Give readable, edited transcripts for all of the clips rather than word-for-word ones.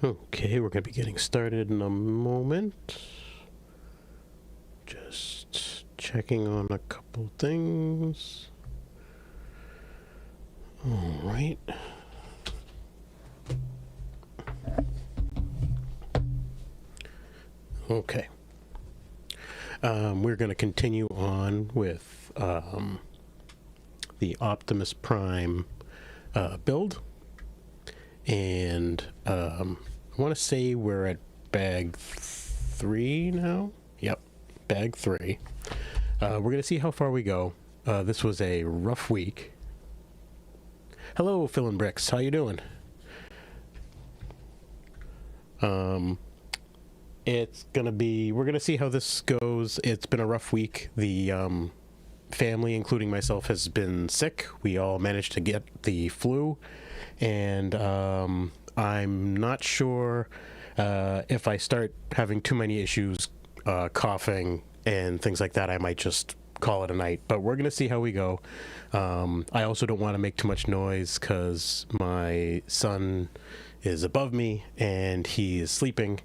Okay, we're going to be getting started in a moment. Just checking on a couple things. All right. Okay. We're going to continue on with the Optimus Prime build. And I want to say we're at bag 3 now. Yep, bag 3. We're going to see how far we go. This was a rough week. Hello, Phil and Bricks. How you doing? It's going to be... We're going to see how this goes. It's been a rough week. The family, including myself, has been sick. We all managed to get the flu. And I'm not sure if I start having too many issues, coughing and things like that, I might just call it a night. But we're going to see how we go. I also don't want to make too much noise because my son is above me and he is sleeping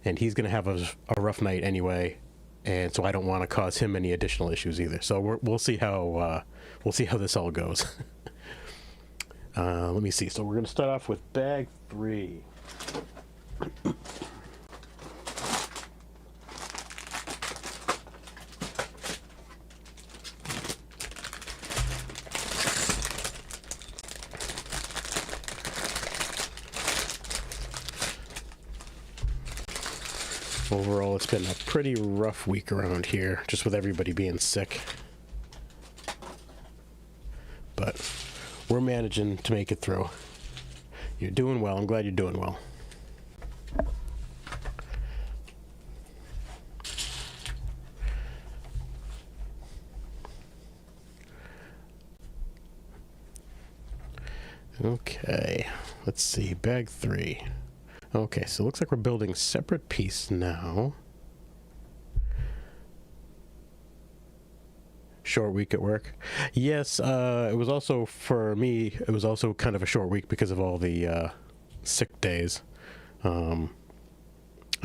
and he's going to have a rough night anyway. And so I don't want to cause him any additional issues either. So we'll see how this all goes. Let me see. So we're going to start off with bag 3. Overall, it's been a pretty rough week around here, just with everybody being sick. But we're managing to make it through. You're doing well. I'm glad you're doing well. Okay, let's see. Bag 3. Okay, so it looks like we're building separate piece now. Short week at work. Yes, it was also, for me, it was also kind of a short week because of all the sick days. I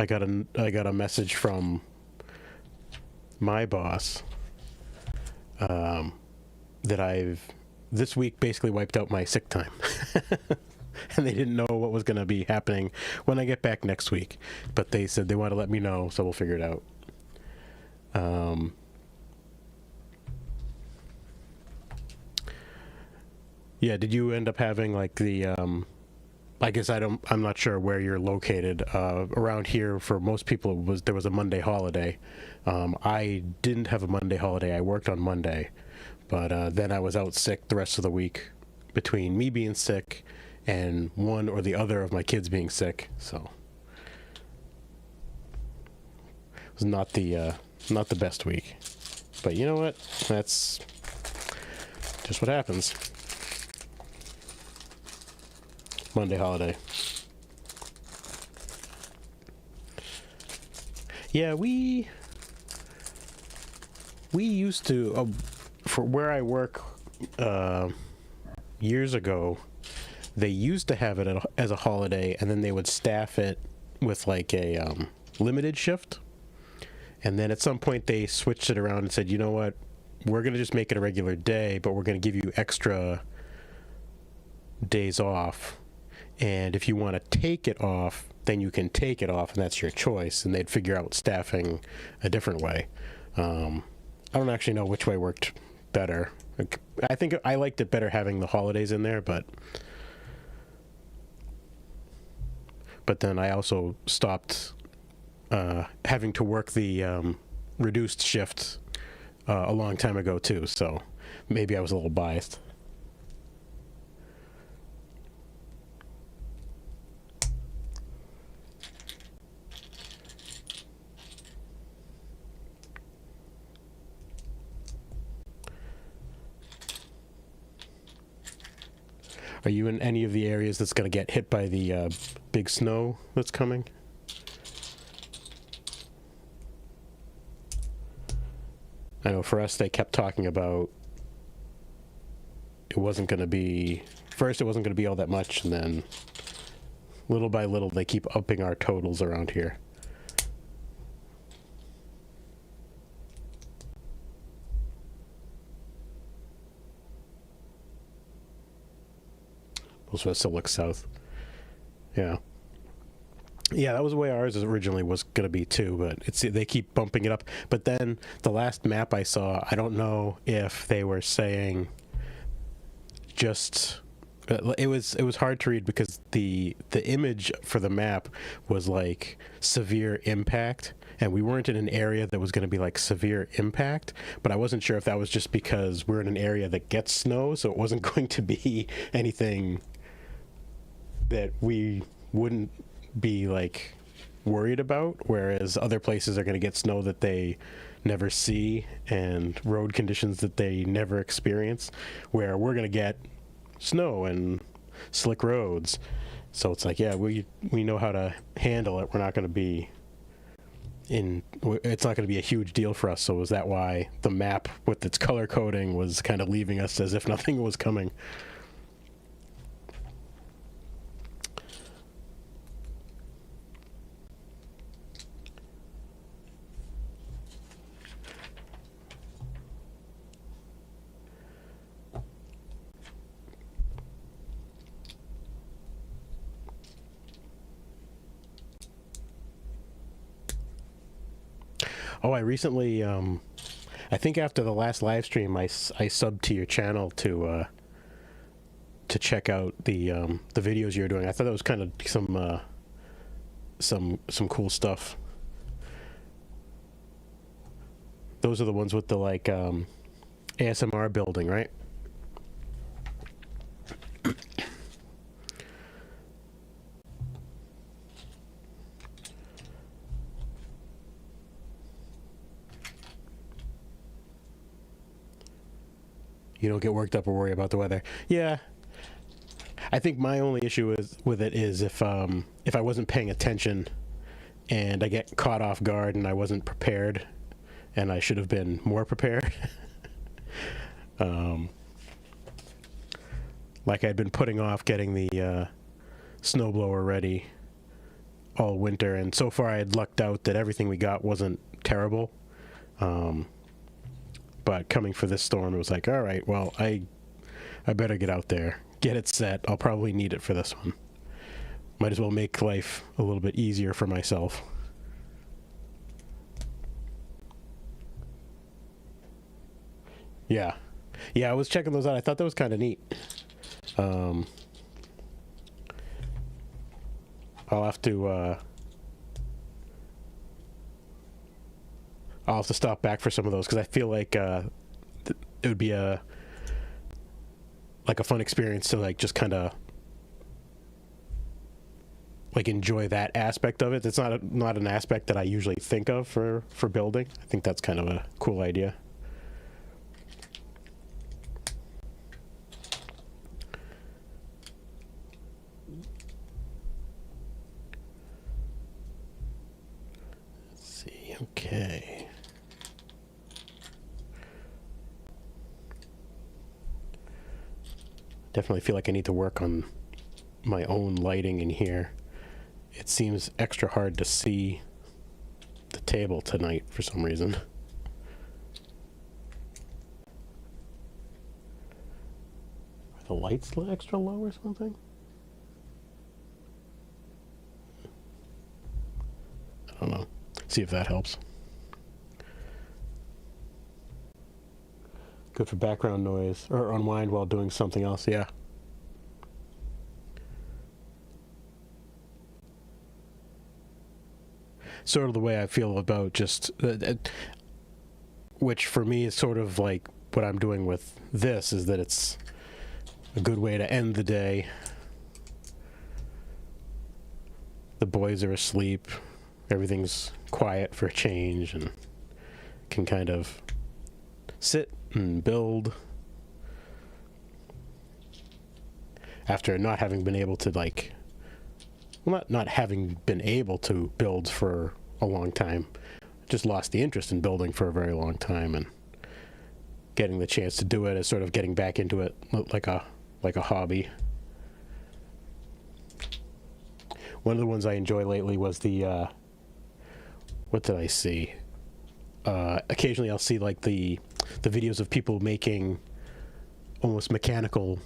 got a message from my boss that I've this week basically wiped out my sick time. And they didn't know what was going to be happening when I get back next week. But they said they want to let me know, so we'll figure it out. Yeah, did you end up having like the I guess I'm not sure where you're located. Around here for most people there was a Monday holiday. I didn't have a Monday holiday. I worked on Monday. But then I was out sick the rest of the week between me being sick and one or the other of my kids being sick. So it was not the best week. But you know what? That's just what happens. Monday holiday. Yeah, we used to, for where I work years ago, they used to have it as a holiday, and then they would staff it with like a limited shift. And then at some point they switched it around and said, you know what, we're going to just make it a regular day, but we're going to give you extra days off. And if you want to take it off, then you can take it off, and that's your choice. And they'd figure out staffing a different way. I don't actually know which way worked better. I think I liked it better having the holidays in there, but then I also stopped having to work the reduced shift a long time ago too, so maybe I was a little biased. Are you in any of the areas that's going to get hit by the big snow that's coming? I know for us, they kept talking about it wasn't going to be, first it wasn't going to be all that much, and then little by little, they keep upping our totals around here. Also, it still looks south. Yeah. Yeah, that was the way ours originally was going to be too, but they keep bumping it up. But then the last map I saw, I don't know if they were saying just it was hard to read because the image for the map was like severe impact, and we weren't in an area that was going to be like severe impact, but I wasn't sure if that was just because we're in an area that gets snow, so it wasn't going to be anything that we wouldn't be like worried about, whereas other places are going to get snow that they never see and road conditions that they never experience, where we're going to get snow and slick roads. So it's like, yeah, we know how to handle it. We're not going to be it's not going to be a huge deal for us. So is that why the map with its color coding was kind of leaving us as if nothing was coming? Oh, I recently, I think after the last live stream, I subbed to your channel to check out the videos you were doing. I thought that was kind of some cool stuff. Those are the ones with the like ASMR building, right? You don't get worked up or worry about the weather. Yeah. I think my only issue with it is if I wasn't paying attention and I get caught off guard and I wasn't prepared and I should have been more prepared. Like I'd been putting off getting the snowblower ready all winter, and so far I had lucked out that everything we got wasn't terrible. But coming for this storm, it was like, all right, well, I better get out there, get it set. I'll probably need it for this one. Might as well make life a little bit easier for myself. Yeah. Yeah, I was checking those out. I thought that was kind of neat. I'll have to stop back for some of those because I feel like it would be a fun experience to like just kind of like enjoy that aspect of it. It's not an aspect that I usually think of for building. I think that's kind of a cool idea. Let's see. Okay. Definitely feel like I need to work on my own lighting in here. It seems extra hard to see the table tonight for some reason. Are the lights extra low or something? I don't know. See if that helps. Good for background noise or unwind while doing something else. Yeah. Sort of the way I feel about just, which for me is sort of like what I'm doing with this, is that it's a good way to end the day. The boys are asleep. Everything's quiet for a change and can kind of sit and build after not having been able to like, well, not having been able to build for a long time. Just lost the interest in building for a very long time, and getting the chance to do it is sort of getting back into it like a hobby. one of the ones I enjoy lately was the what did I see? Occasionally I'll see like the videos of people making almost mechanical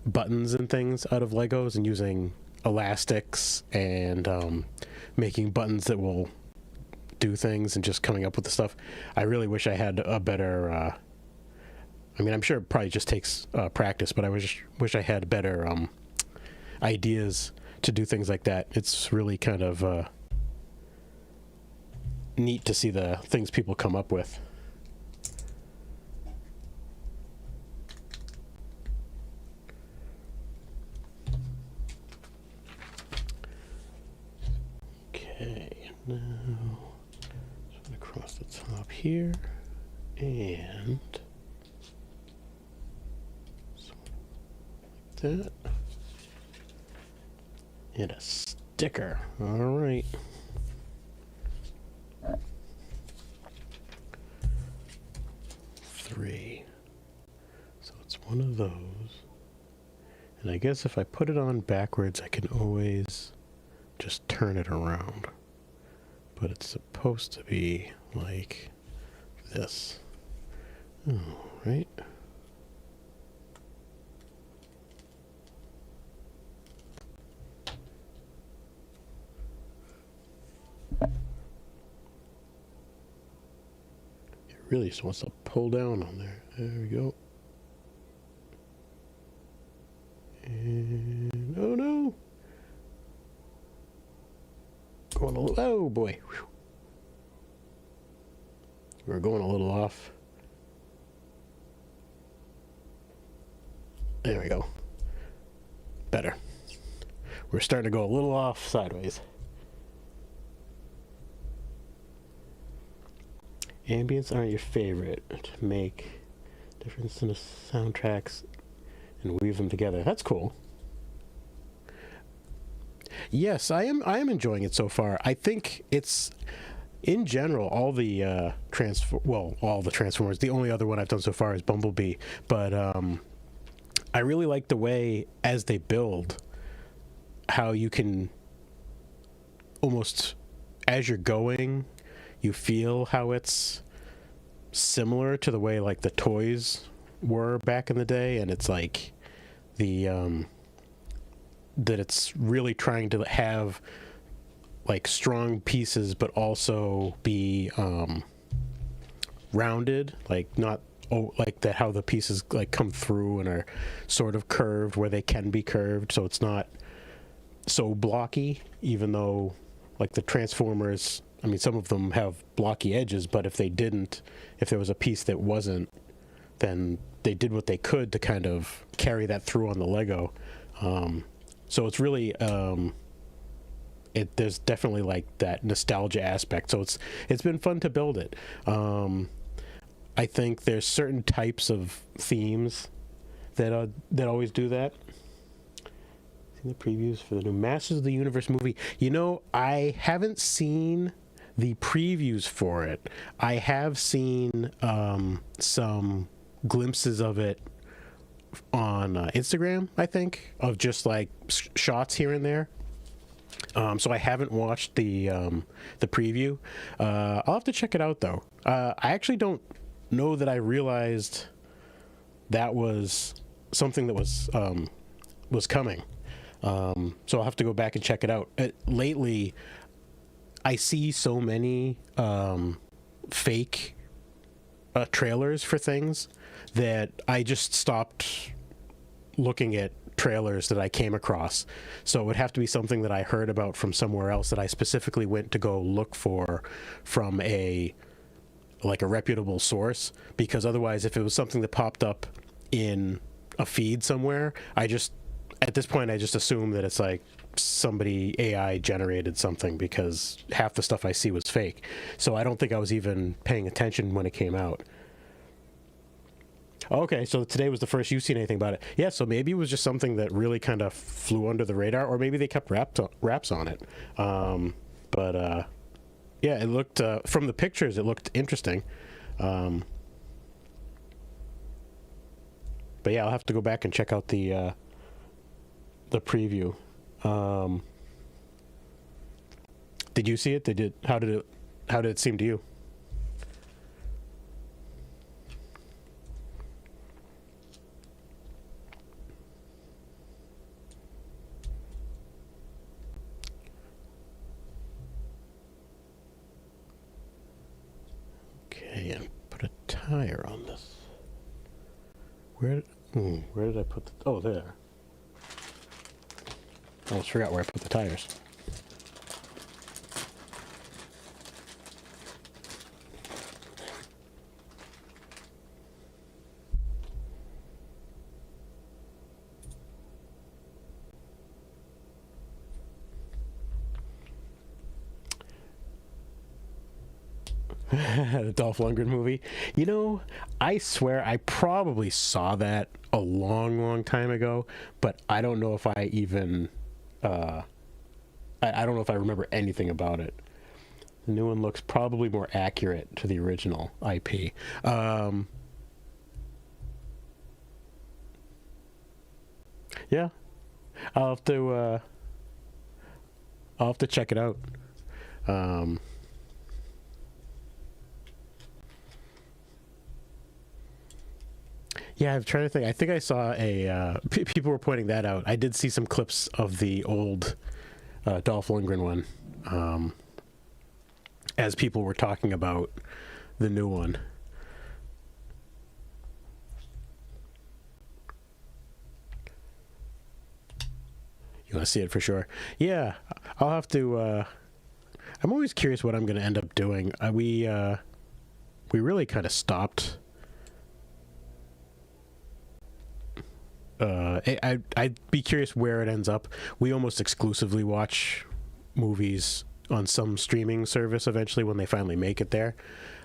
buttons and things out of Legos and using elastics and making buttons that will do things and just coming up with the stuff. I really wish I had a better I mean, I'm sure it probably just takes practice, but I wish I had better ideas to do things like that. It's really kind of neat to see the things people come up with. Okay, now just across the top here, and like that, and a sticker. All right. Three. So it's one of those. And I guess if I put it on backwards, I can always just turn it around. But it's supposed to be like this. Oh, right? It really just wants to pull down on there. There we go. And oh no! Going a little, oh boy. Whew. We're going a little off. There we go. Better. We're starting to go a little off sideways. Ambients aren't your favorite. To make difference in the soundtracks and weave them together. That's cool. Yes, I am enjoying it so far. I think it's, in general, all the all the Transformers. The only other one I've done so far is Bumblebee, but I really like the way, as they build, how you can almost, as you're going, you feel how it's similar to the way like the toys were back in the day, and it's like the that it's really trying to have like strong pieces but also be rounded, like not like that, how the pieces like come through and are sort of curved where they can be curved, so it's not so blocky, even though like the Transformers, I mean, some of them have blocky edges, but if there was a piece that wasn't, then they did what they could to kind of carry that through on the Lego. So it's really, there's definitely like that nostalgia aspect. So it's been fun to build it. I think there's certain types of themes that always do that. Seen the previews for the new Masters of the Universe movie. You know, I haven't seen the previews for it. I have seen some glimpses of it on Instagram, I think, of just like shots here and there. So I haven't watched the preview. I'll have to check it out though. I actually don't know that I realized that was something that was coming. So I'll have to go back and check it out. Lately, I see so many fake trailers for things that I just stopped looking at trailers that I came across. So it would have to be something that I heard about from somewhere else that I specifically went to go look for from a reputable source, because otherwise if it was something that popped up in a feed somewhere, at this point I just assume that it's like somebody AI generated something, because half the stuff I see was fake. So I don't think I was even paying attention when it came out. Okay, so today was the first you've seen anything about it. Yeah, so maybe it was just something that really kind of flew under the radar, or maybe they kept wraps on it. But yeah, it looked, from the pictures, it looked interesting. But yeah, I'll have to go back and check out the preview. Did you see it? How did it seem to you? Okay, and put a tire on this. Where did I put the... Oh, there. I almost forgot where I put the tires. The Dolph Lundgren movie. You know, I swear I probably saw that a long, long time ago, but I don't know if I even... I don't know if I remember anything about it. The new one looks probably more accurate to the original IP. Yeah, I'll have to check it out. Um, yeah, I'm trying to think. I think I saw people were pointing that out. I did see some clips of the old Dolph Lundgren one, as people were talking about the new one. You want to see it for sure? Yeah, I'll have to. I'm always curious what I'm going to end up doing. We really kind of stopped. I'd be curious where it ends up. We almost exclusively watch movies on some streaming service eventually when they finally make it there.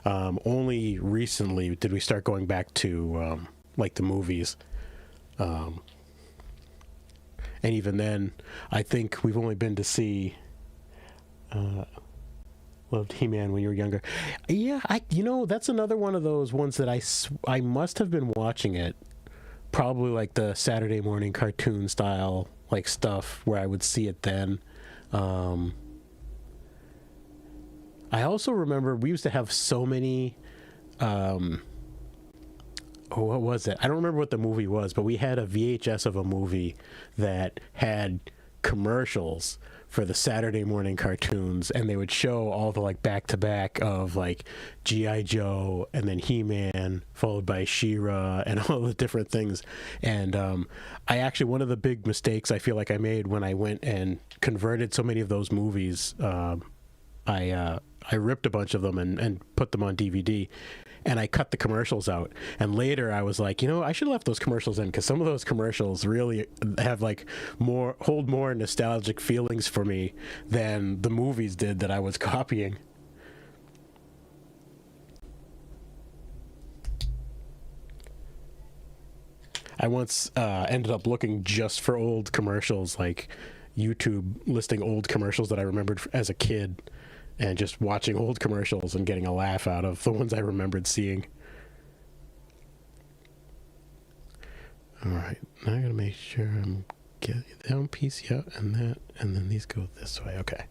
Only recently did we start going back to like the movies. And even then, I think we've only been to see loved He-Man when you were younger. Yeah, that's another one of those ones that I must have been watching it. Probably like the Saturday morning cartoon style like stuff where I would see it then. I also remember we used to have so many what was it? I don't remember what the movie was, but we had a VHS of a movie that had commercials for the Saturday morning cartoons, and they would show all the like back to back of like G.I. Joe and then He-Man followed by She-Ra and all the different things. And I actually, one of the big mistakes I feel like I made when I went and converted so many of those movies, I ripped a bunch of them and put them on DVD. And I cut the commercials out. And later I was like, I should have left those commercials in, because some of those commercials really have like hold more nostalgic feelings for me than the movies did that I was copying. I once ended up looking just for old commercials, like YouTube listing old commercials that I remembered as a kid, and just watching old commercials and getting a laugh out of the ones I remembered seeing. All right, now I gotta make sure I'm getting that one piece, yeah, and that, and then these go this way. Okay.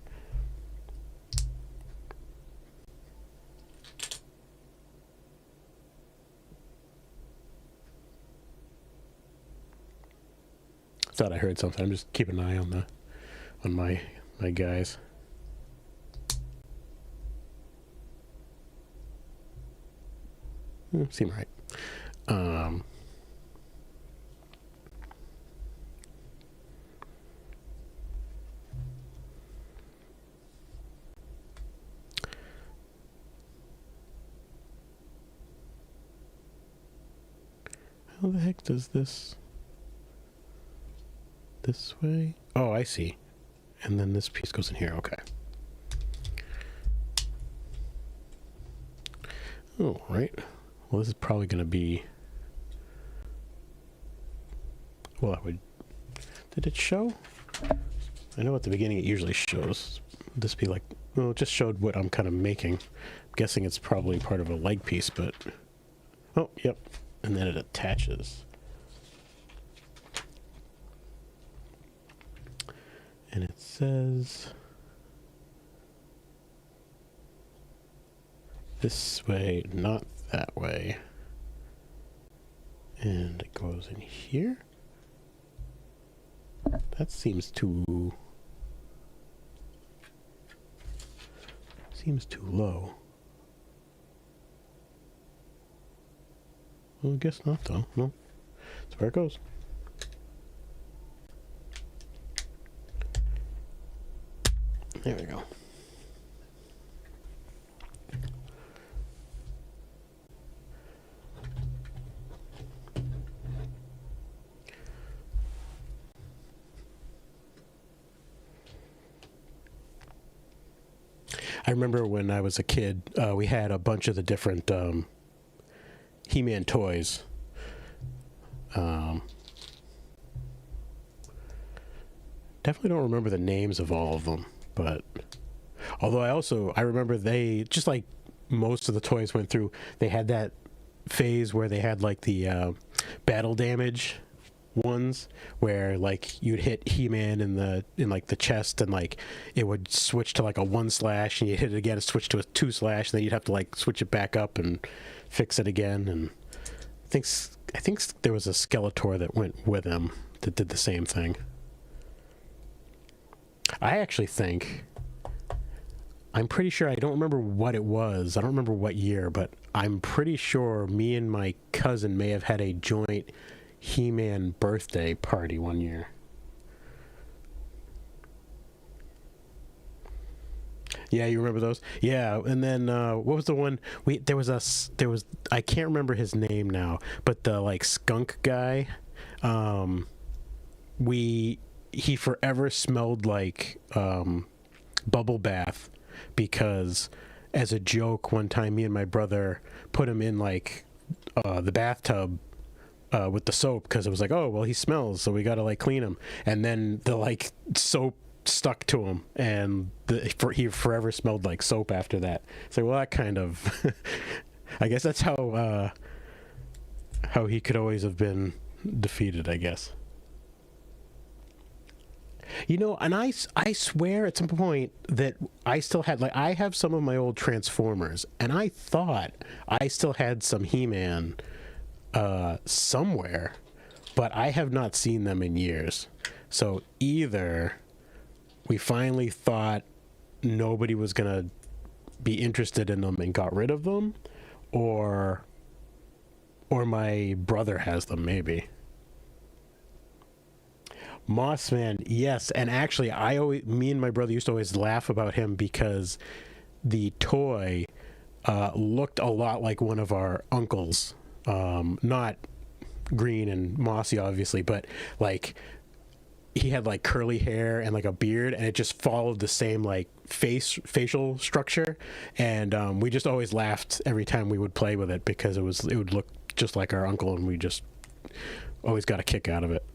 Thought I heard something. I'm just keeping an eye on my guys. Seem right. How the heck does this way? Oh, I see. And then this piece goes in here. Okay. Oh, right. Well, this is probably going to be... Well, Did it show? I know at the beginning it usually shows. This be like... Well, it just showed what I'm kind of making. I'm guessing it's probably part of a leg piece, but... Oh, yep. And then it attaches. And it says... This way, not that way. And it goes in here. That seems too low. Well, I guess not though. No. That's where it goes. There we go. I remember when I was a kid, we had a bunch of the different He-Man toys. Definitely don't remember the names of all of them, but although I remember they, just like most of the toys went through, they had that phase where they had like the battle damage ones where like you'd hit He-Man in like the chest and like it would switch to like a 1/ and you hit it again and switch to a 2/ and then you'd have to like switch it back up and fix it again. And I think there was a Skeletor that went with him that did the same thing. I actually think, I'm pretty sure, I don't remember what it was, I don't remember what year, but I'm pretty sure me and my cousin may have had a joint He-Man birthday party one year. Yeah, you remember those? Yeah, and then what was the one? There was I can't remember his name now, but the like skunk guy. He forever smelled like bubble bath because, as a joke, one time me and my brother put him in like the bathtub with the soap because it was like, oh well, he smells, so we gotta like clean him, and then the like soap stuck to him and he forever smelled like soap after that. So well, that kind of I guess that's how he could always have been defeated, I guess. You know, and I swear at some point that I still had, like, I have some of my old Transformers, and I thought I still had some He-Man somewhere, but I have not seen them in years. So either we finally thought nobody was going to be interested in them and got rid of them, or my brother has them, maybe. Mossman, yes, and actually, me and my brother used to always laugh about him because the toy looked a lot like one of our uncles, not green and mossy, obviously, but like he had like curly hair and like a beard, and it just followed the same like facial structure, and we just always laughed every time we would play with it because it would look just like our uncle, and we just always got a kick out of it.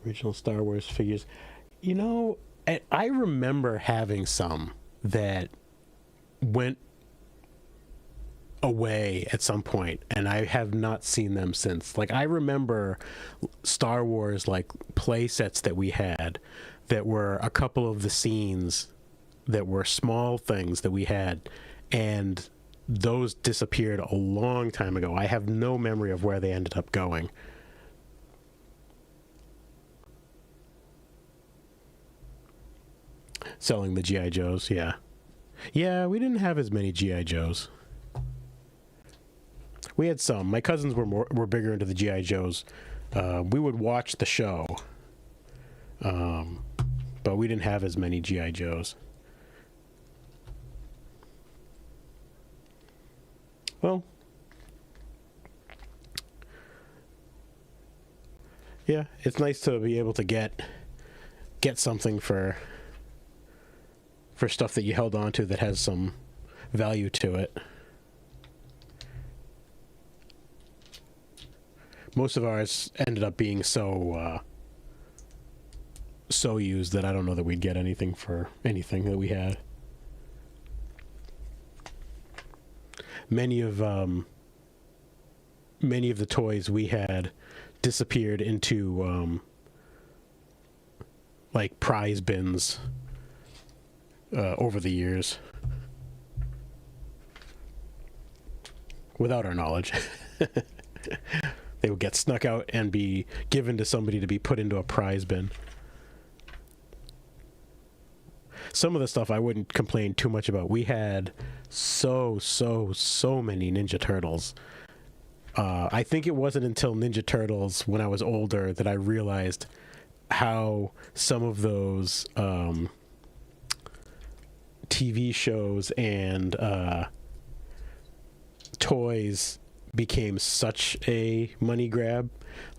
Original Star Wars figures. You know, I remember having some that went away at some point, and I have not seen them since. Like, I remember Star Wars, like, play sets that we had that were a couple of the scenes that were small things that we had, and those disappeared a long time ago. I have no memory of where they ended up going. Selling the G.I. Joes, yeah. Yeah, we didn't have as many G.I. Joes. We had some. My cousins were bigger into the G.I. Joes. We would watch the show, but we didn't have as many G.I. Joes. Well, yeah, it's nice to be able to get something for stuff that you held on to that has some value to it. Most of ours ended up being so used that I don't know that we'd get anything for anything that we had. many of the toys we had disappeared into like prize bins over the years without our knowledge. They would get snuck out and be given to somebody to be put into a prize bin. Some of the stuff I wouldn't complain too much about. We had so many Ninja Turtles. I think it wasn't until Ninja Turtles when I was older that I realized how some of those TV shows and toys became such a money grab.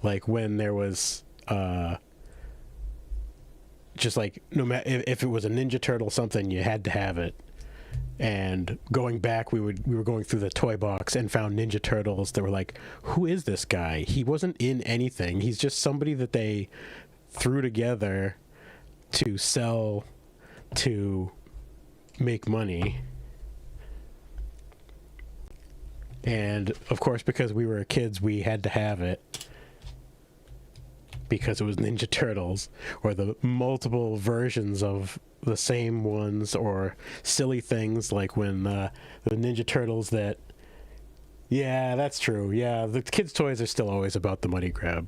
Like when there was just like, no matter if it was a Ninja Turtle something, you had to have it. And going back, we were going through the toy box and found Ninja Turtles that were like, who is this guy? He wasn't in anything. He's just somebody that they threw together to sell to make money. And of course, because we were kids, we had to have it because it was Ninja Turtles, or the multiple versions of the same ones, or silly things like when the Ninja Turtles that, yeah, that's true. Yeah, the kids' toys are still always about the money grab.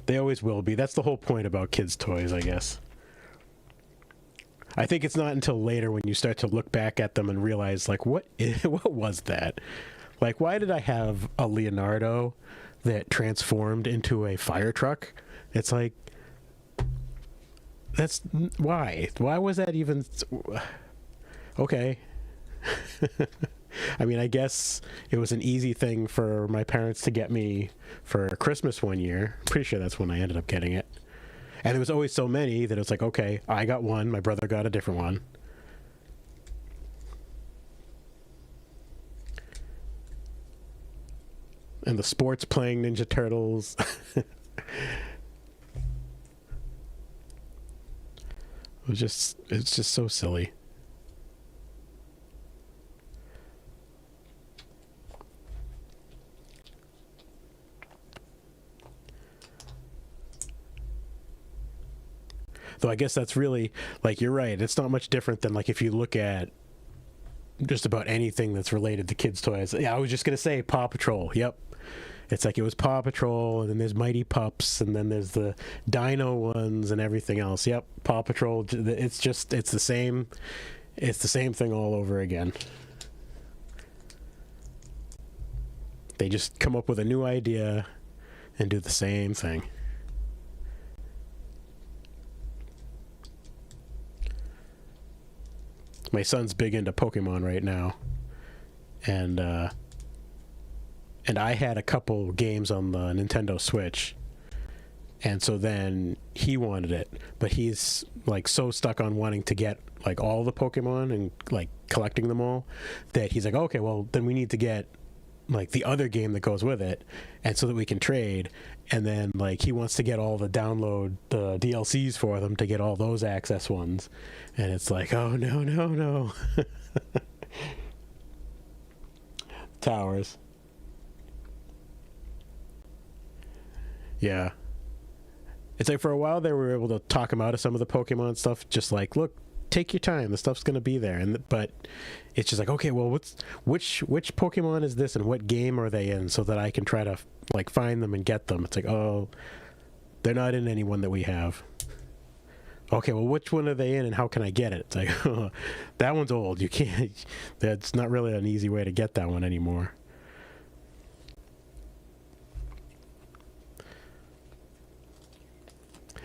They always will be. That's the whole point about kids' toys, I guess. I think it's not until later when you start to look back at them and realize, like, what was that? Like, why did I have a Leonardo that transformed into a fire truck? It's like, that's why was that even okay? I mean, I guess it was an easy thing for my parents to get me for Christmas one year. Pretty sure that's when I ended up getting it. And there was always so many that it was like, okay, I got one, my brother got a different one. And the sports playing Ninja Turtles. It's just so silly. Though I guess that's really, like, you're right. It's not much different than, like, if you look at just about anything that's related to kids' toys. Yeah, I was just going to say Paw Patrol. Yep. It's like it was Paw Patrol, and then there's Mighty Pups, and then there's the Dino ones and everything else. Yep, Paw Patrol. It's the same thing all over again. They just come up with a new idea and do the same thing. My son's big into Pokemon right now, and I had a couple games on the Nintendo Switch, and so then he wanted it, but he's like so stuck on wanting to get like all the Pokemon and like collecting them all that he's like, okay, well then we need to get like the other game that goes with it, and so that we can trade. And then like he wants to get all the DLCs for them to get all those access ones, and it's like, oh no. Towers. Yeah. It's like for a while there we were able to talk him out of some of the Pokemon stuff, just like, look, take your time, the stuff's gonna be there. But it's just like, okay, well, which Pokemon is this and what game are they in, so that I can try to like find them and get them. It's like, oh, they're not in any one that we have. Okay, well, which one are they in and how can I get it? It's like, oh, that one's old, you can't, that's not really an easy way to get that one anymore.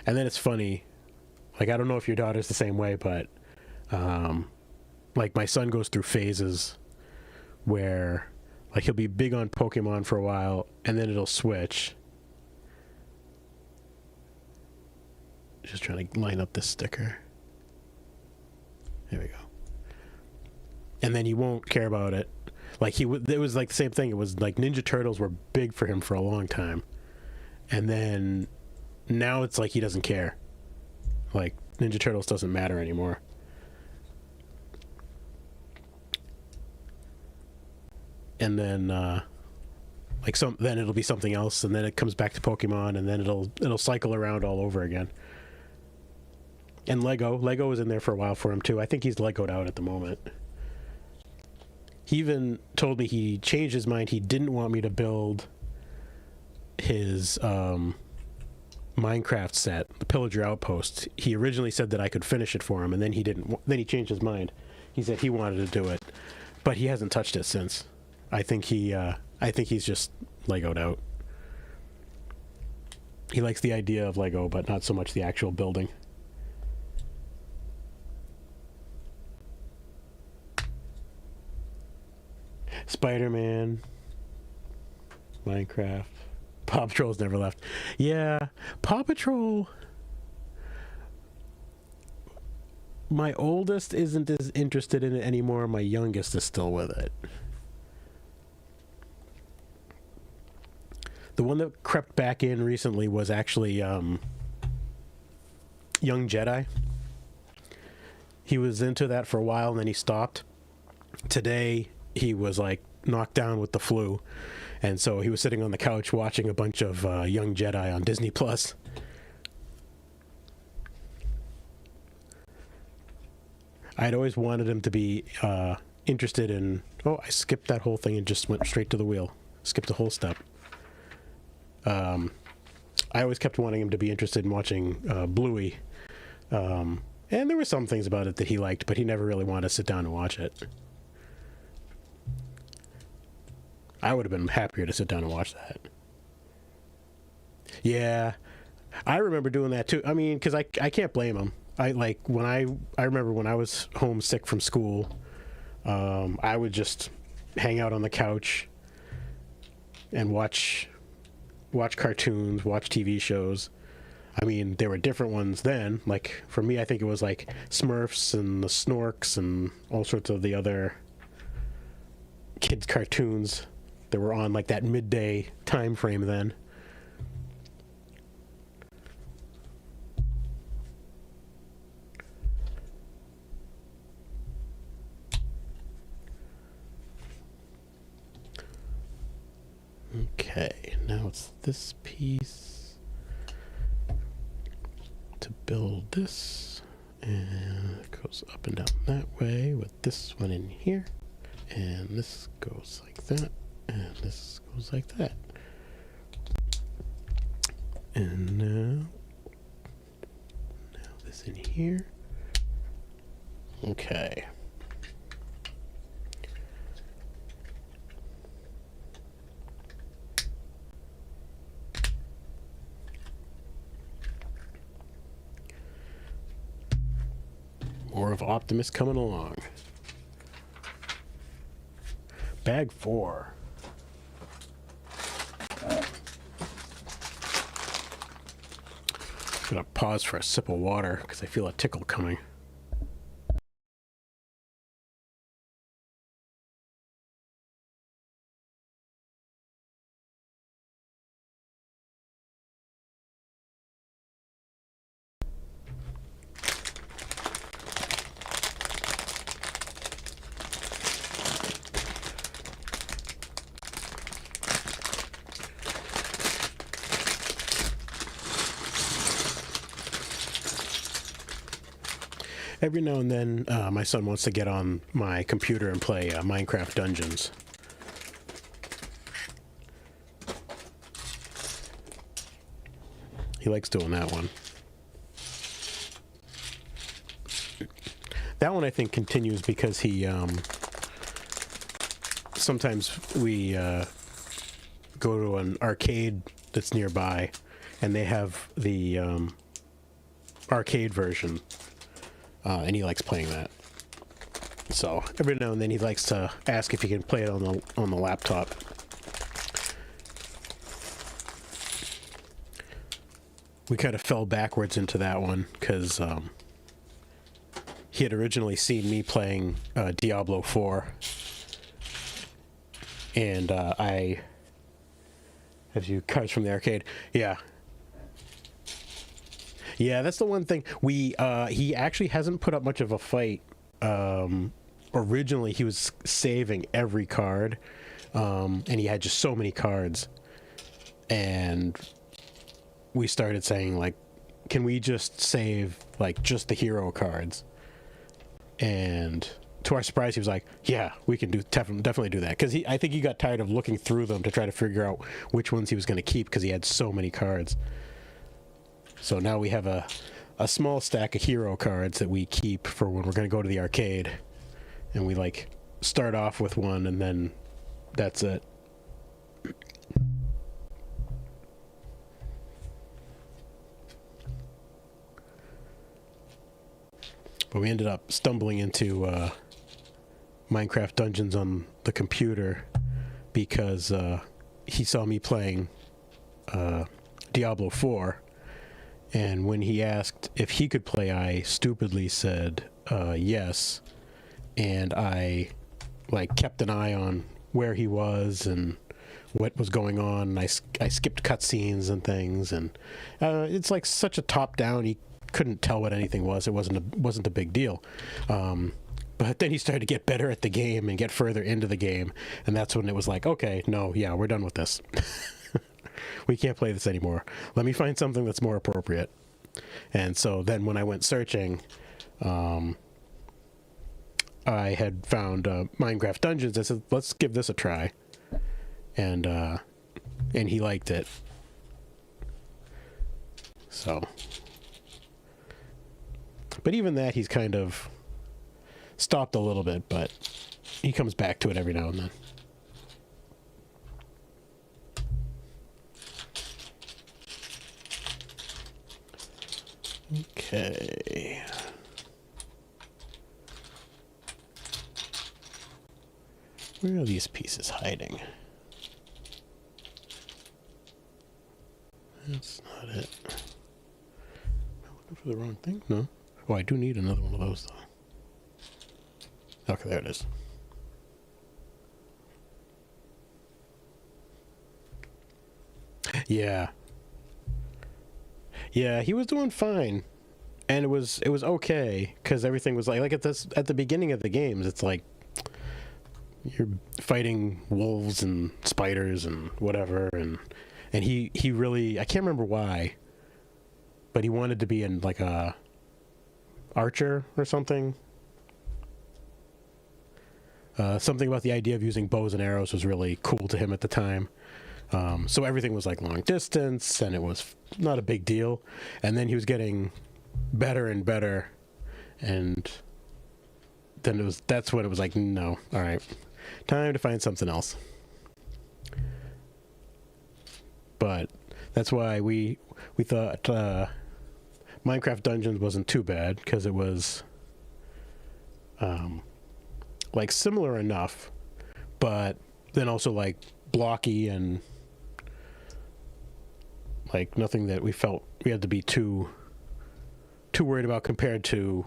And then it's funny, like, I don't know if your daughter's the same way, but like my son goes through phases where like he'll be big on Pokemon for a while and then it'll switch. Just trying to line up this sticker. There we go. And then he won't care about it. Like it was like the same thing. It was like Ninja Turtles were big for him for a long time. And then now it's like he doesn't care. Like Ninja Turtles doesn't matter anymore. and then then it'll be something else, and then it comes back to Pokemon, and then it'll cycle around all over again. And Lego was in there for a while for him too. I think he's Legoed out at the moment. He even told me he changed his mind. He didn't want me to build his Minecraft set, the Pillager Outpost. He originally said that I could finish it for him, and then he didn't. Then he changed his mind. He said he wanted to do it, but he hasn't touched it since. I think he's just Legoed out. He likes the idea of Lego, but not so much the actual building. Spider-Man, Minecraft, Paw Patrol's never left. Yeah, Paw Patrol. My oldest isn't as interested in it anymore. My youngest is still with it. The one that crept back in recently was actually Young Jedi. He was into that for a while, and then he stopped. Today, he was like knocked down with the flu, and so he was sitting on the couch watching a bunch of Young Jedi on Disney Plus. I'd always wanted him to be interested in... Oh, I skipped that whole thing and just went straight to the wheel. Skipped a whole step. I always kept wanting him to be interested in watching Bluey. And there were some things about it that he liked, but he never really wanted to sit down and watch it. I would have been happier to sit down and watch that. Yeah, I remember doing that too. I mean, because I can't blame him. I remember when I was homesick from school, I would just hang out on the couch and watch cartoons, watch TV shows. I mean, there were different ones then. Like, for me, I think it was like Smurfs and the Snorks and all sorts of the other kids' cartoons that were on like that midday time frame then. Okay, now it's this piece to build this, and it goes up and down that way with this one in here, and this goes like that, and this goes like that. And now this in here. Okay. More of Optimus coming along. Bag 4. I'm gonna pause for a sip of water because I feel a tickle coming. Every now and then, my son wants to get on my computer and play Minecraft Dungeons. He likes doing that one. That one I think continues because he, sometimes we go to an arcade that's nearby, and they have the arcade version. And he likes playing that. So every now and then he likes to ask if he can play it on the laptop. We kind of fell backwards into that one because he had originally seen me playing Diablo 4, and I have you cards from the arcade. Yeah, that's the one thing. He actually hasn't put up much of a fight. Originally, he was saving every card. and he had just so many cards. And we started saying, like, can we just save, like, just the hero cards? And to our surprise, he was like, yeah, we can definitely do that. Because I think he got tired of looking through them to try to figure out which ones he was going to keep, because he had so many cards. So now we have a small stack of hero cards that we keep for when we're going to go to the arcade. And we, like, start off with one, and then that's it. But we ended up stumbling into Minecraft Dungeons on the computer because he saw me playing Diablo 4. And when he asked if he could play, I stupidly said yes. And I, like, kept an eye on where he was and what was going on. And I skipped cutscenes and things. And it's like such a top-down, he couldn't tell what anything was. It wasn't a big deal. But then he started to get better at the game and get further into the game. And that's when it was like, okay, no, yeah, we're done with this. We can't play this anymore. Let me find something that's more appropriate. And so then when I went searching, I had found Minecraft Dungeons. I said, let's give this a try. And he liked it. So, but even that, he's kind of stopped a little bit, but he comes back to it every now and then. Okay. Where are these pieces hiding? That's not it. Am I looking for the wrong thing? No. Oh, I do need another one of those, though. Okay, there it is. Yeah. Yeah, he was doing fine. And it was okay, because everything was like at the beginning of the games, it's like you're fighting wolves and spiders and whatever, and he really, I can't remember why, but he wanted to be in like a archer or something. Something about the idea of using bows and arrows was really cool to him at the time. So everything was like long distance, and it was not a big deal. And then he was getting better and better, and then that's when it was like, no, all right, time to find something else. But that's why we thought Minecraft Dungeons wasn't too bad, because it was like similar enough, but then also like blocky and like nothing that we felt we had to be too worried about compared to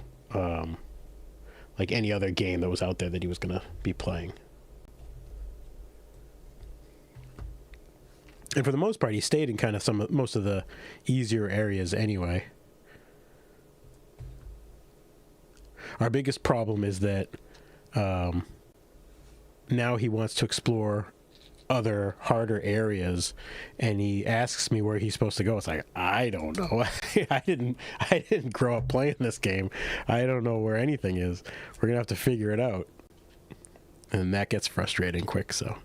like any other game that was out there that he was going to be playing. And for the most part, he stayed in kind of most of the easier areas anyway. Our biggest problem is that now he wants to explore other harder areas, and he asks me where he's supposed to go. It's like, I don't know. I didn't grow up playing this game. I don't know where anything is. We're gonna have to figure it out, and that gets frustrating quick. So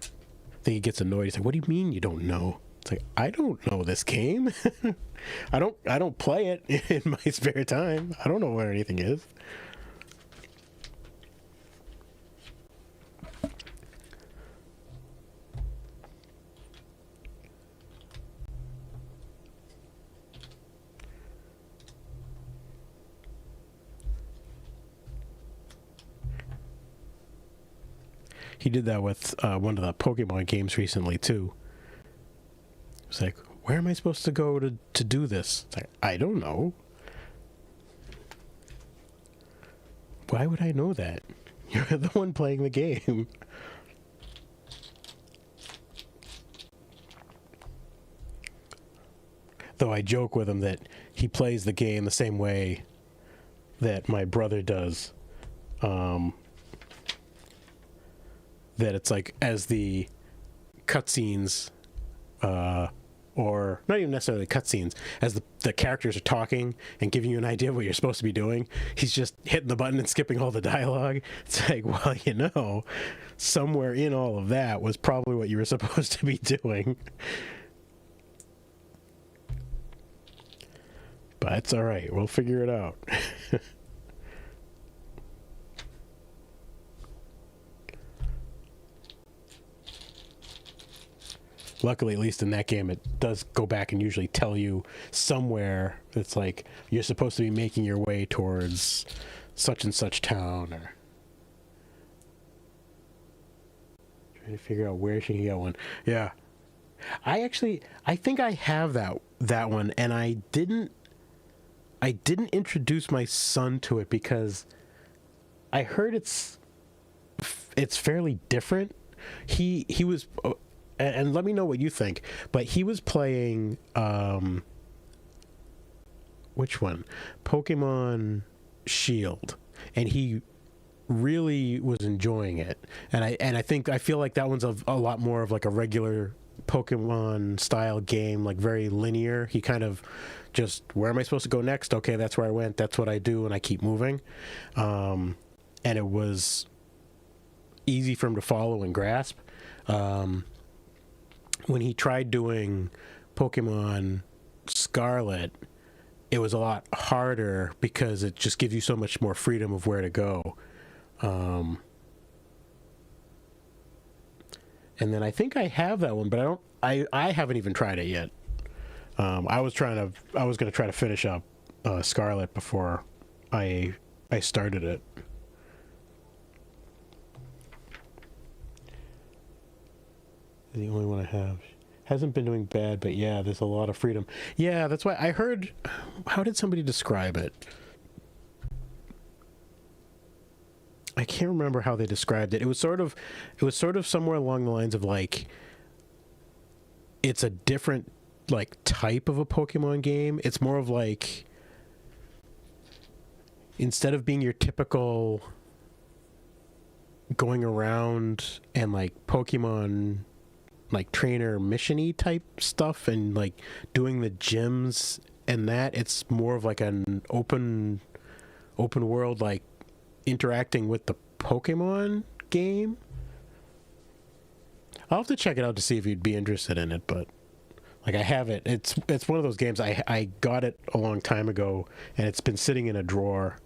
I think he gets annoyed. He's like, what do you mean you don't know? It's like, I don't know this game. I don't play it in my spare time. I don't know where anything is. He did that with one of the Pokemon games recently too. It's like, where am I supposed to go to do this? It's like, I don't know. Why would I know that? You're the one playing the game. Though I joke with him that he plays the game the same way that my brother does. That it's like as the cutscenes, or not even necessarily cutscenes, as the characters are talking and giving you an idea of what you're supposed to be doing, he's just hitting the button and skipping all the dialogue. It's like, well, somewhere in all of that was probably what you were supposed to be doing. But it's all right. We'll figure it out. Luckily, at least in that game, it does go back and usually tell you somewhere it's like you're supposed to be making your way towards such and such town, or trying to figure out where she can get one. Yeah, I think I have that one, and I didn't introduce my son to it because I heard it's fairly different. He was. And let me know what you think. But he was playing, which one? Pokemon Shield, and he really was enjoying it. And I feel like that one's a lot more of like a regular Pokemon style game, like very linear. He kind of just, where am I supposed to go next? Okay, that's where I went. That's what I do, and I keep moving. And it was easy for him to follow and grasp. When he tried doing Pokemon Scarlet, it was a lot harder because it just gives you so much more freedom of where to go. And then I think I have that one, but I haven't even tried it yet. I was going to try to finish up Scarlet before I started it. The only one I have. Hasn't been doing bad, but yeah, there's a lot of freedom. Yeah, that's why I heard. How did somebody describe it? I can't remember how they described it. It was sort of somewhere along the lines of like, it's a different like type of a Pokemon game. It's more of like, instead of being your typical going around and like Pokemon like trainer mission-y type stuff and like doing the gyms and that, it's more of like an open world, like interacting with the Pokemon game. I'll have to check it out to see if you'd be interested in it, but like I have it. It's one of those games. I got it a long time ago and it's been sitting in a drawer.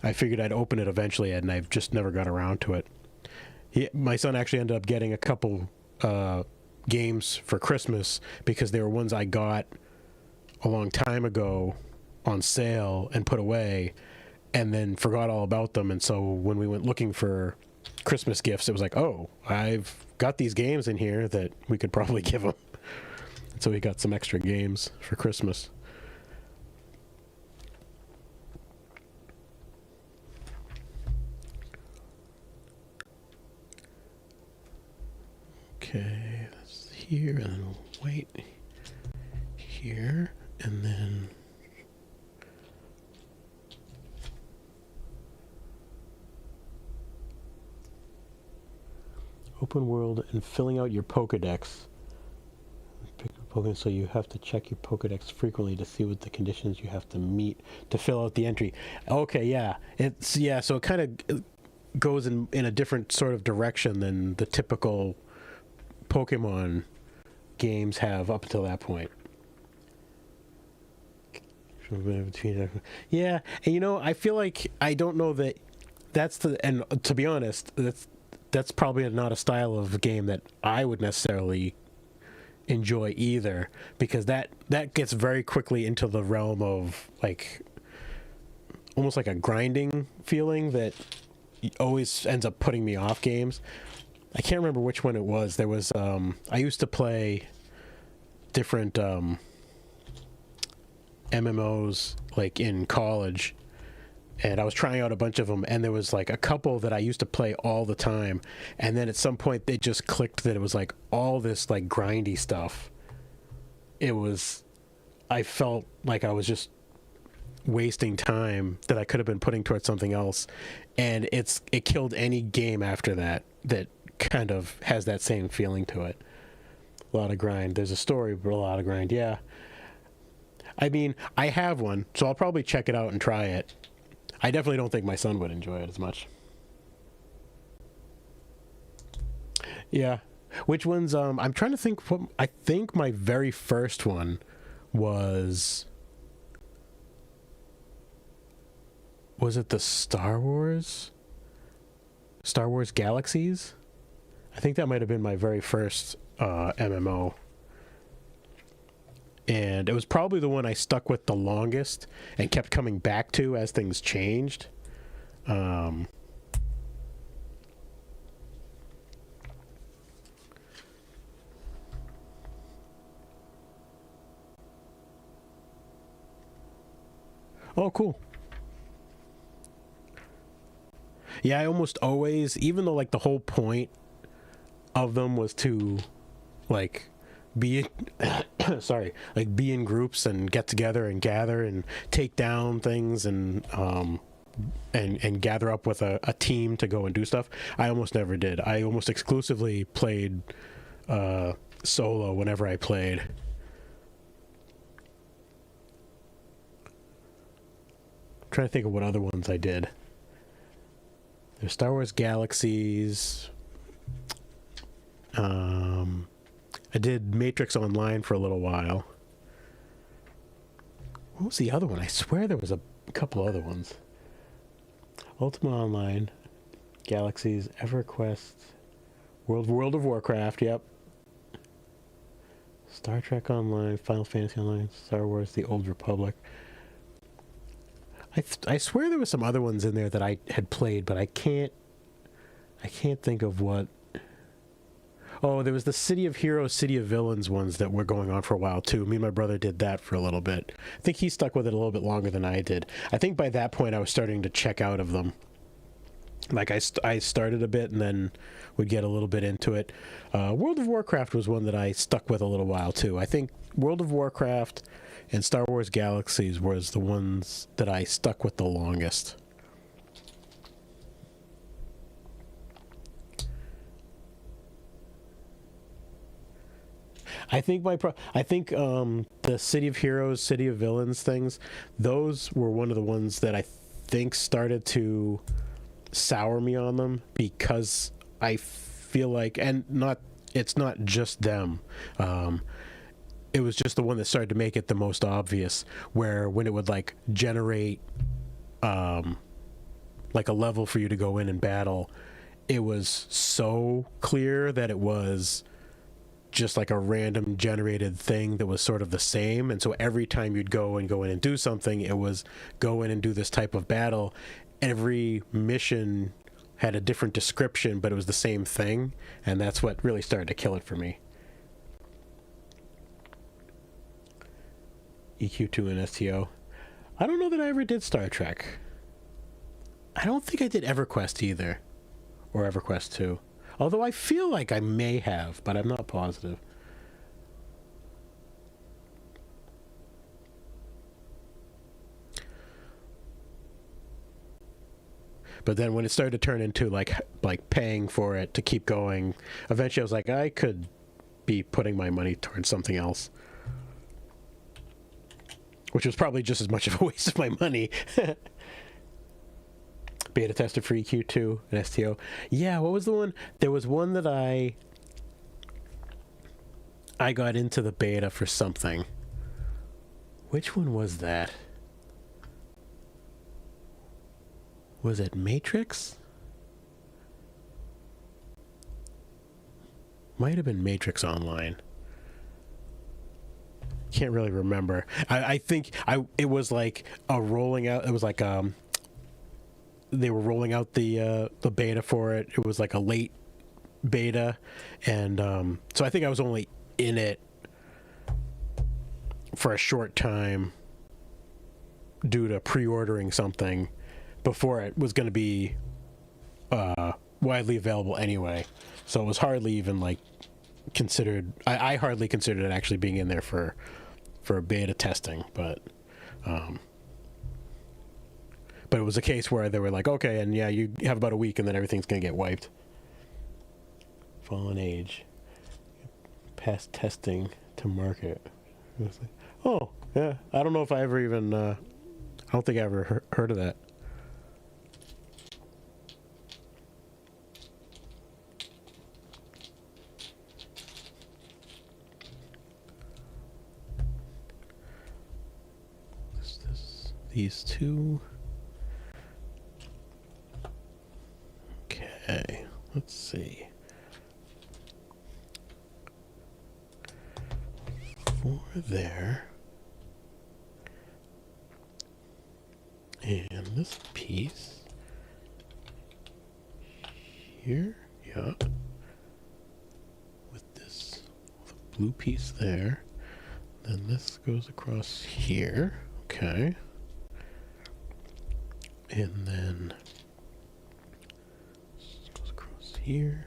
I figured I'd open it eventually, and I've just never got around to it. My son actually ended up getting a couple games for Christmas because they were ones I got a long time ago on sale and put away, and then forgot all about them. And so when we went looking for Christmas gifts, it was like, oh, I've got these games in here that we could probably give him. And so we got some extra games for Christmas. Okay, that's here, and then we'll wait here, and then open world and filling out your Pokedex. Pick a Pokemon, so you have to check your Pokedex frequently to see what the conditions you have to meet to fill out the entry. Okay, yeah, so it kind of goes in a different sort of direction than the typical Pokemon games have up until that point. Yeah, and I feel like I don't know that and to be honest, that's probably not a style of game that I would necessarily enjoy either, because that gets very quickly into the realm of like almost like a grinding feeling that always ends up putting me off games. I can't remember which one it was. There was I used to play different MMOs like in college, and I was trying out a bunch of them, and there was like a couple that I used to play all the time, and then at some point they just clicked that it was like all this like grindy stuff. I felt like I was just wasting time that I could have been putting towards something else, and it killed any game after that kind of has that same feeling to it. A lot of grind. There's a story, but a lot of grind. Yeah. I mean, I have one, so I'll probably check it out and try it. I definitely don't think my son would enjoy it as much. Yeah. Which ones? I'm trying to think. I think my very first one was it the Star Wars Galaxies? I think that might have been my very first MMO. And it was probably the one I stuck with the longest and kept coming back to as things changed. Oh, cool. Yeah, I almost always, even though like the whole point of them was to like be sorry, like be in groups and get together and gather and take down things and gather up with a team to go and do stuff. I almost never did. I almost exclusively played solo whenever I played. I'm trying to think of what other ones I did. There's Star Wars Galaxies. I did Matrix Online for a little while. What was the other one? I swear there was a couple other ones. Ultima Online, Galaxies, EverQuest, World of Warcraft, yep. Star Trek Online, Final Fantasy Online, Star Wars, The Old Republic. I swear there was some other ones in there that I had played, but I can't think of what. Oh, there was the City of Heroes, City of Villains ones that were going on for a while too. Me and my brother did that for a little bit. I think he stuck with it a little bit longer than I did. I think by that point I was starting to check out of them. Like I started a bit and then would get a little bit into it. World of Warcraft was one that I stuck with a little while too. I think World of Warcraft and Star Wars Galaxies was the ones that I stuck with the longest. I think the City of Heroes, City of Villains things, those were one of the ones that I think started to sour me on them, because I feel like, and it's not just them. It was just the one that started to make it the most obvious, where when it would like generate like a level for you to go in and battle, it was so clear that it was just like a random generated thing that was sort of the same. And so every time you'd go in and do something, it was go in and do this type of battle. Every mission had a different description, but it was the same thing. And that's what really started to kill it for me. EQ2 and STO. I don't know that I ever did Star Trek. I don't think I did EverQuest either. Or EverQuest 2. Although I feel like I may have, but I'm not positive. But then when it started to turn into like paying for it to keep going, eventually I was like, I could be putting my money towards something else. Which was probably just as much of a waste of my money. Beta tested for EQ2 and STO. Yeah, what was the one? There was one that I got into the beta for something. Which one was that? Was it Matrix? Might have been Matrix Online. Can't really remember. I think it was like a rolling out. It was like they were rolling out the beta for it. It was like a late beta, and so I think I was only in it for a short time due to pre-ordering something before it was going to be widely available anyway. So it was hardly even like considered. I hardly considered it actually being in there for beta testing, but But it was a case where they were like, okay, and yeah, you have about a week and then everything's going to get wiped. Fallen age. Past testing to market. Oh, yeah. I don't know if I ever even, I don't think I ever heard of that. These two. Okay, let's see. 4 there. And this piece here, yeah. With this blue piece there. Then this goes across here, okay. And then this goes across here.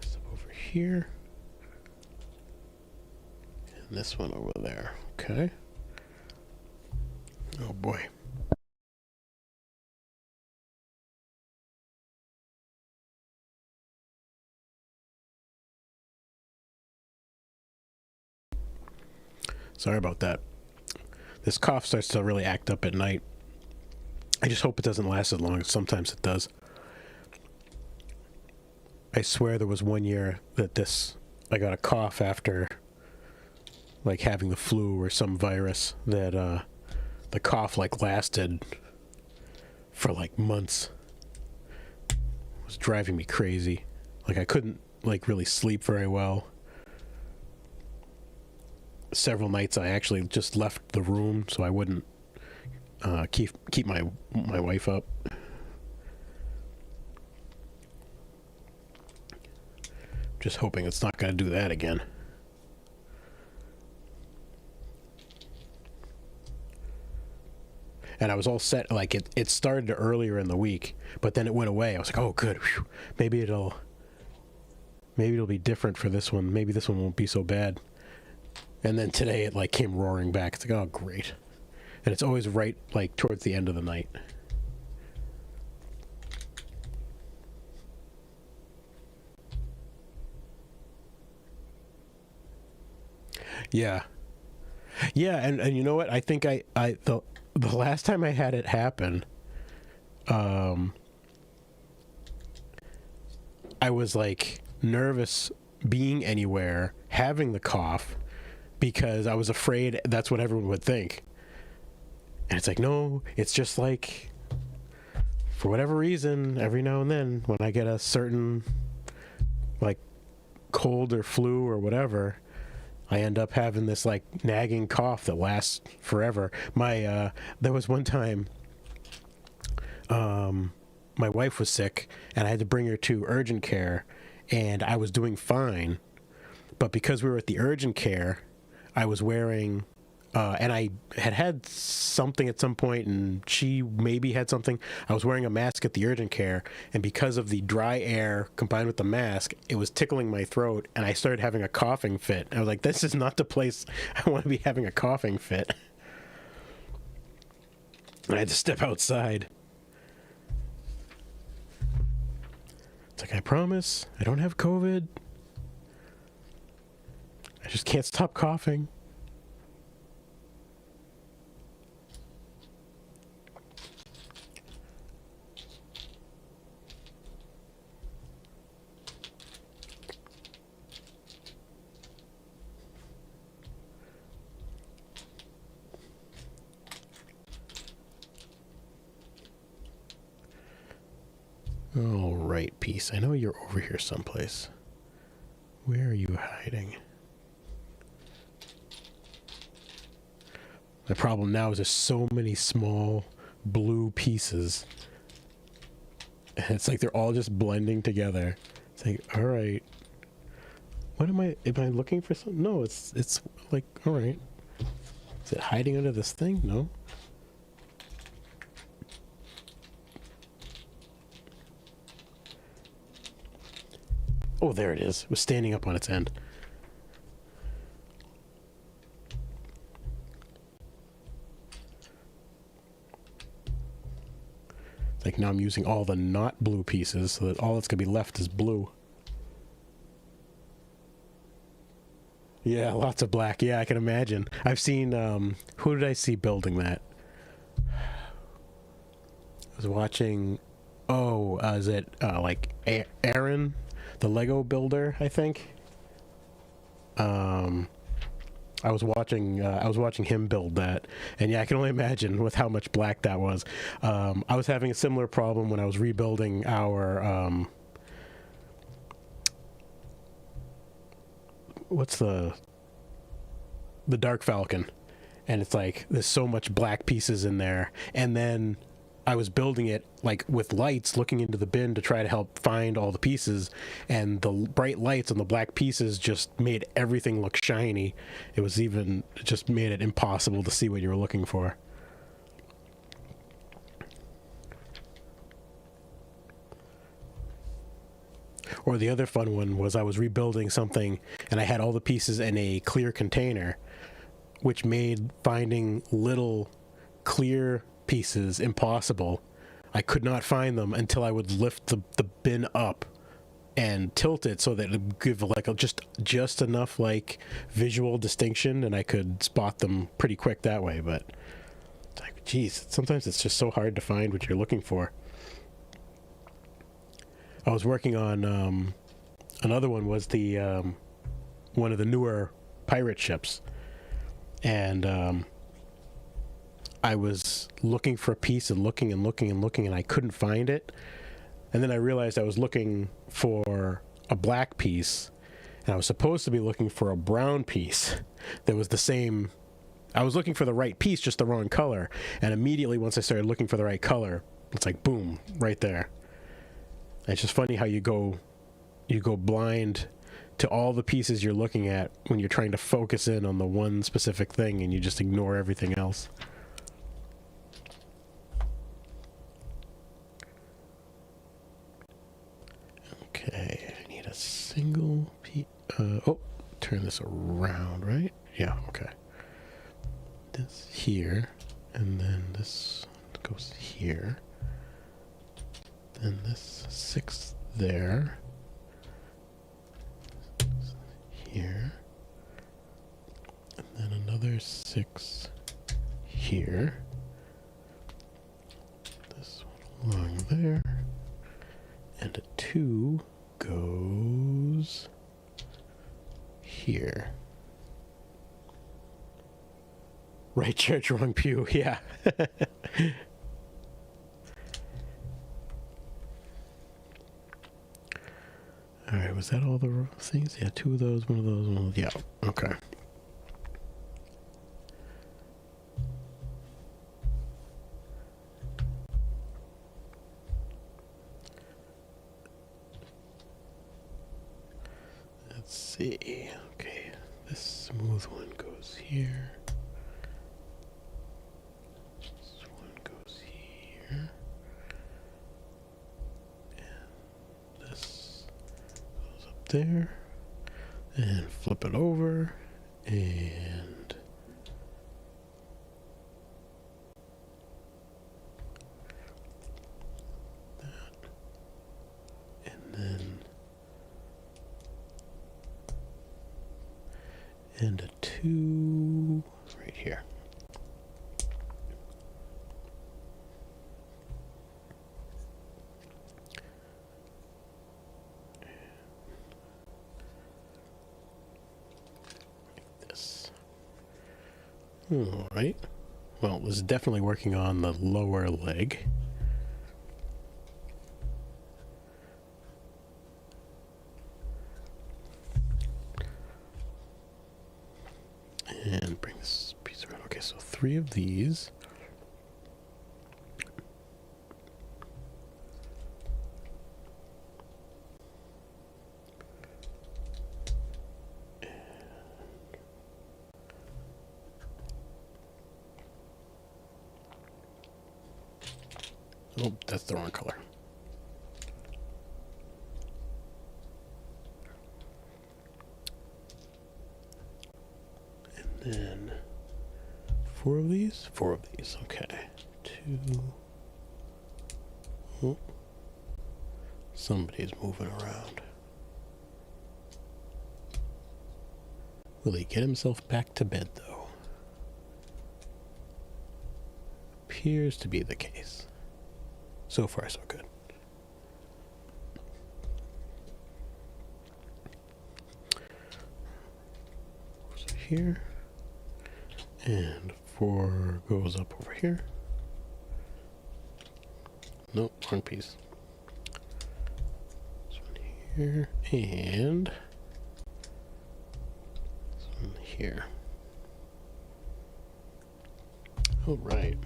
This up over here. And this one over there, okay. Oh boy. Sorry about that. This cough starts to really act up at night. I just hope it doesn't last as long as sometimes it does. I swear there was one year that I got a cough after like having the flu or some virus that the cough like lasted for like months. It was driving me crazy. Like I couldn't like really sleep very well. Several nights I actually just left the room so I wouldn't keep my wife up. Just hoping it's not going to do that again. And I was all set, like it started earlier in the week, but then it went away. I was like, oh good, whew. Maybe it'll be different for this one. Maybe this one won't be so bad. And then today it like came roaring back. It's like, oh great. And it's always right like towards the end of the night. Yeah. Yeah, and you know what? I think the last time I had it happen, I was like nervous being anywhere, having the cough, because I was afraid that's what everyone would think. And it's like, no, it's just like, for whatever reason, every now and then, when I get a certain, like, cold or flu or whatever, I end up having this, like, nagging cough that lasts forever. There was one time, my wife was sick, and I had to bring her to urgent care, and I was doing fine. But because we were at the urgent care, I was wearing, and I had something at some point, and she maybe had something. I was wearing a mask at the urgent care, and because of the dry air combined with the mask, it was tickling my throat, and I started having a coughing fit. I was like, this is not the place I want to be having a coughing fit. And I had to step outside. It's like, I promise, I don't have COVID. I just can't stop coughing. All right, Peace. I know you're over here someplace. Where are you hiding? The problem now is there's so many small blue pieces. And it's like they're all just blending together. It's like, all right. What am I looking for something? No, it's like, all right. Is it hiding under this thing? No. Oh, there it is. It was standing up on its end. think now I'm using all the not blue pieces so that all that's going to be left is blue. Yeah, lots of black. Yeah, I can imagine. I've seen, who did I see building that? I was watching, is it like Aaron, the Lego builder, I think? I was watching him build that, and yeah, I can only imagine with how much black that was. I was having a similar problem when I was rebuilding our what's the Dark Falcon, and it's like there's so much black pieces in there, and then I was building it like with lights looking into the bin to try to help find all the pieces, and the bright lights on the black pieces just made everything look shiny. It just made it impossible to see what you were looking for. Or the other fun one was I was rebuilding something and I had all the pieces in a clear container, which made finding little clear pieces impossible. I could not find them until I would lift the bin up and tilt it so that it would give like just enough like visual distinction, and I could spot them pretty quick that way. But it's like, geez, sometimes it's just so hard to find what you're looking for. I was working on another one was the one of the newer pirate ships, and I was looking for a piece and looking and looking and looking, and I couldn't find it. And then I realized I was looking for a black piece, and I was supposed to be looking for a brown piece that was the same. I was looking for the right piece, just the wrong color. And immediately once I started looking for the right color, it's like, boom, right there. And it's just funny how you go blind to all the pieces you're looking at when you're trying to focus in on the one specific thing, and you just ignore everything else. Okay, I need a single piece. Turn this around, right? Yeah, okay. This here, and then this goes here. Then this 6 there. Here. And then another 6 here. This one along there. And a 2 goes here. Right church, wrong pew, yeah. Alright, was that all the things? Yeah, 2 of those, 1 of those, 1 of those. Yeah, okay. Let's see. Okay, this smooth one goes here. This one goes here. And this goes up there. And flip it over. And that. And then and a 2 right here. Like this. All right. Well, it was definitely working on the lower leg. And bring this piece around. Okay, so 3 of these. Oh, that's the wrong color. And then 4 of these? 4 of these, okay. 2, Oh. Somebody's moving around. Will he get himself back to bed, though? Appears to be the case. So far, so good. So here. And 4 goes up over here. Nope, wrong piece. This one here. And this one here. All right.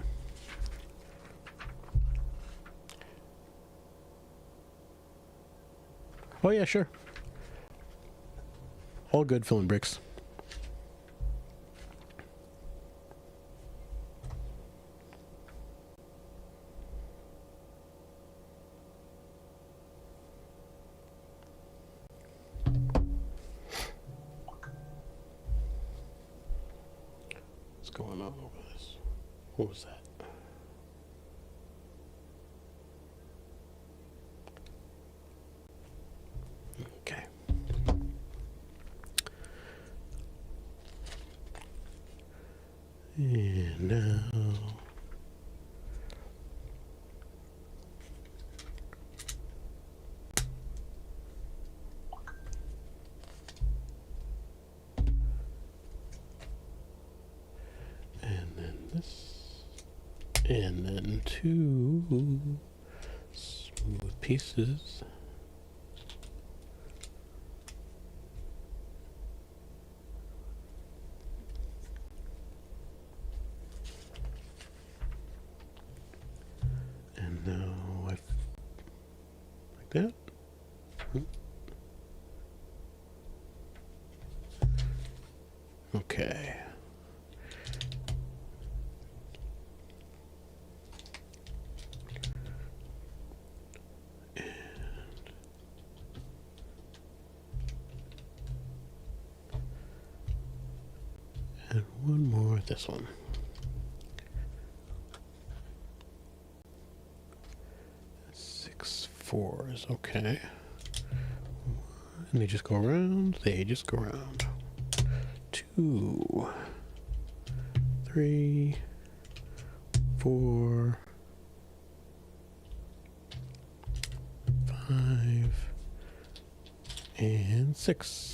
Oh yeah, sure. All good, filling bricks. What's going on over this? What was that? Okay. And now and then this, and then 2 smooth pieces. And now like that. Okay. And one more, this one. Six fours, okay. And they just go around, they just go around. 2, 3, 4, 5, and 6.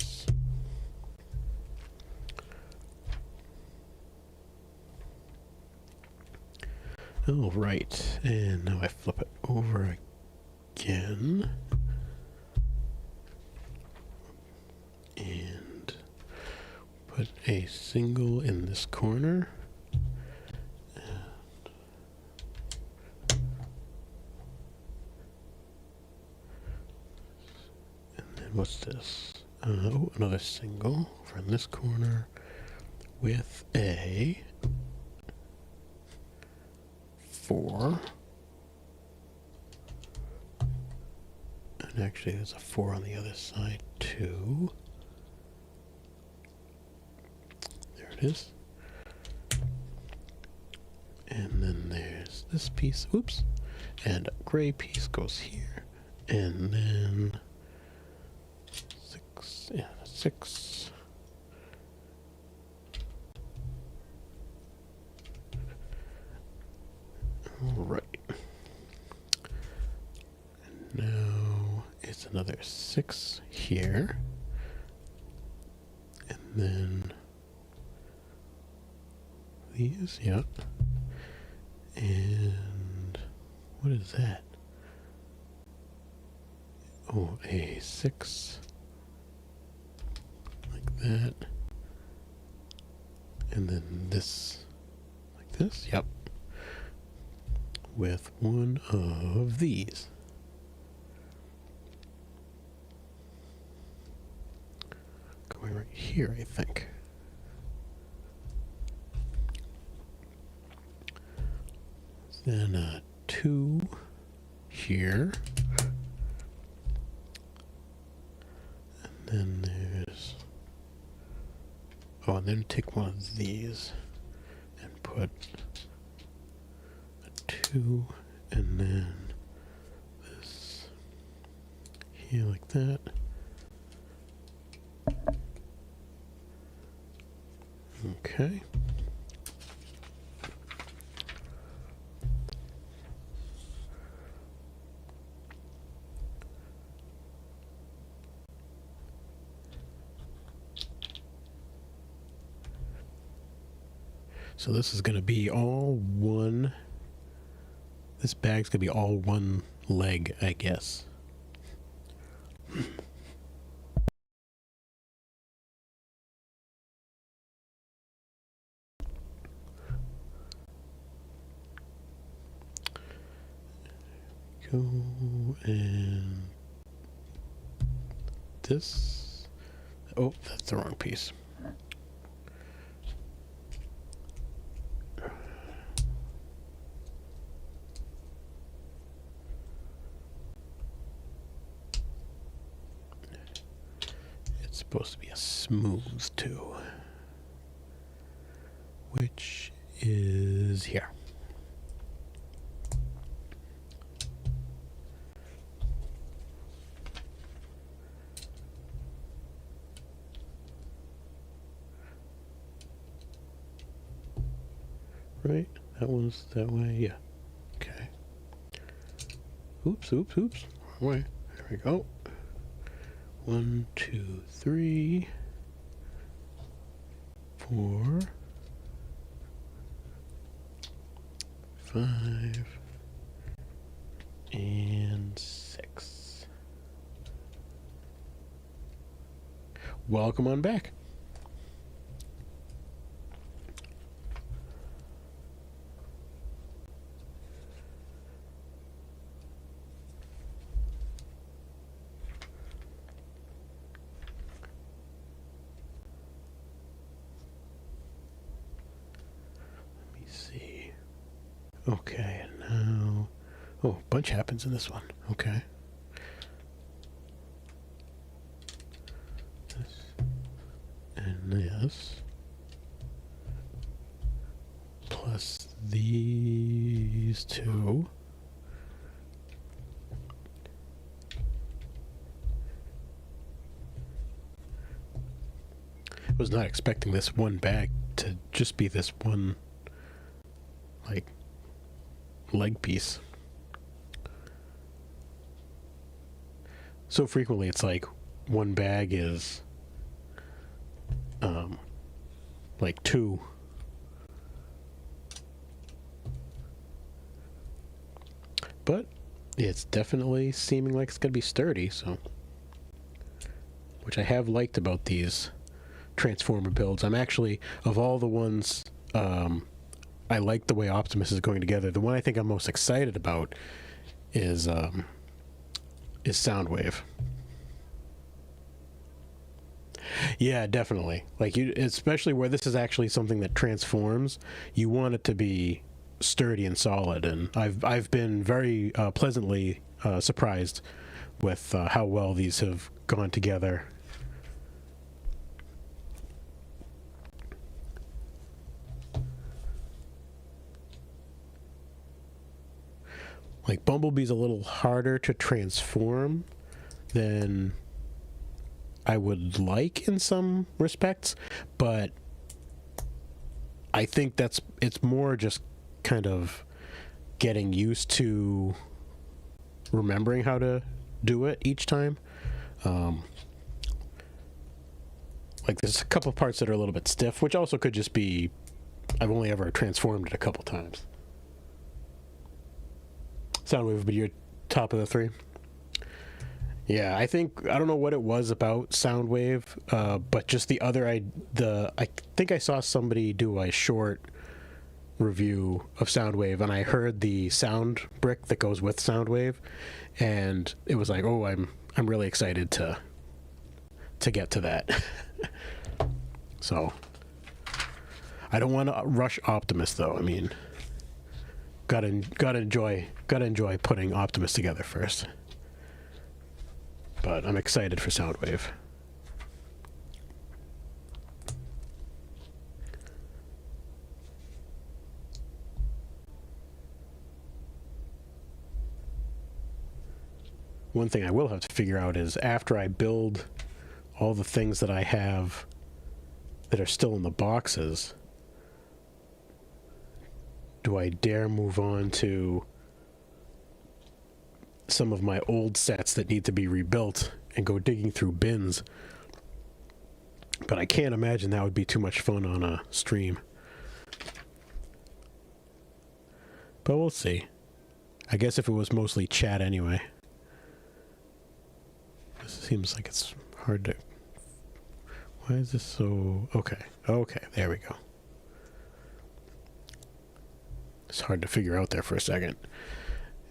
All right, and now I flip it over again. And put a single in this corner. And then what's this? Oh, another single from this corner with a 4. And actually there's a 4 on the other side too. There it is. And then there's this piece, oops, and a gray piece goes here. And then 6, yeah, 6. All right. And now it's another 6 here. And then these, yep. And what is that? Oh, a 6. Like that. And then this, like this, yep. With one of these. Going right here, I think. Then 2 here. And then there's... Oh, and then take one of these and put a 2 and then here like that. Okay. So this is going to be all one. This bag's going to be all one leg, I guess. Go and this. Oh, that's the wrong piece. It's supposed to be a smooth too, which is here. Right? That one's that way, yeah. Okay. Oops. Wrong way. There we go. 1, 2, 3, 4, 5, and 6. Welcome on back. Okay, now... Oh, a bunch happens in this one. Okay. This and this. Plus these two. I was not expecting this one bag to just be this one, like, leg piece. So frequently it's like one bag is like two. But it's definitely seeming like it's gonna be sturdy, so, which I have liked about these Transformer builds. I'm actually, of all the ones, I like the way Optimus is going together. The one I think I'm most excited about is Soundwave. Yeah, definitely. Like, you, especially where this is actually something that transforms, you want it to be sturdy and solid. And I've been very pleasantly surprised with how well these have gone together. Like, Bumblebee's a little harder to transform than I would like in some respects, but I think it's more just kind of getting used to remembering how to do it each time. Like, there's a couple parts that are a little bit stiff, which also could just be I've only ever transformed it a couple times. Soundwave would be your top of the three. Yeah, I don't know what it was about Soundwave, but just the other, I think I saw somebody do a short review of Soundwave, and I heard the sound brick that goes with Soundwave, and it was like, oh, I'm really excited to get to that. So I don't want to rush Optimus, though. I mean, gotta enjoy putting Optimus together first. But I'm excited for Soundwave. one thing I will have to figure out is after I build all the things that I have that are still in the boxes, do I dare move on to some of my old sets that need to be rebuilt and go digging through bins? But I can't imagine that would be too much fun on a stream. But we'll see. I guess if it was mostly chat anyway. This seems like it's hard to... Why is this so... Okay, there we go. It's hard to figure out there for a second.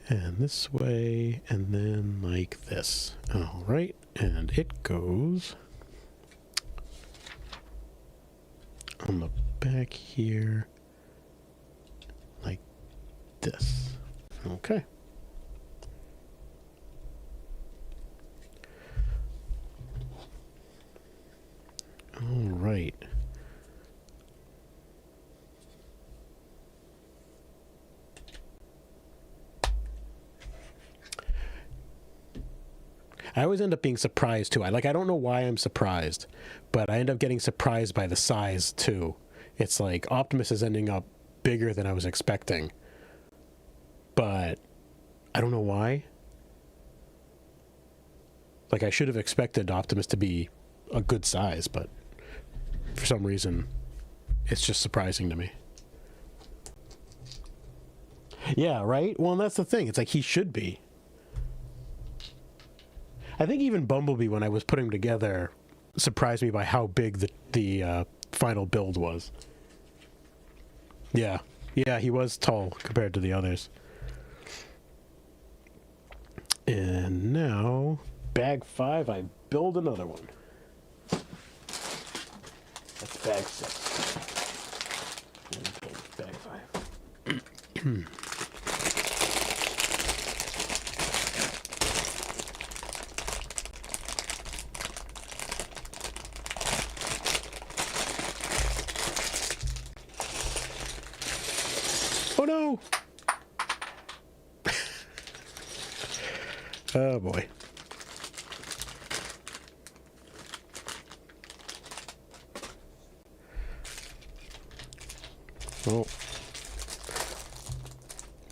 And this way, and then like this. All right, and it goes on the back here like this. Okay. All right. I always end up being surprised too. I don't know why I'm surprised, but I end up getting surprised by the size too. It's like Optimus is ending up bigger than I was expecting, but I don't know why. Like, I should have expected Optimus to be a good size, but for some reason, it's just surprising to me. Yeah, right? Well, and that's the thing. It's like he should be. I think even Bumblebee, when I was putting him together, surprised me by how big the final build was. Yeah. Yeah, he was tall compared to the others. And now, bag 5, I build another one. That's bag 6. And build bag 5. Oh no! Oh boy. Oh.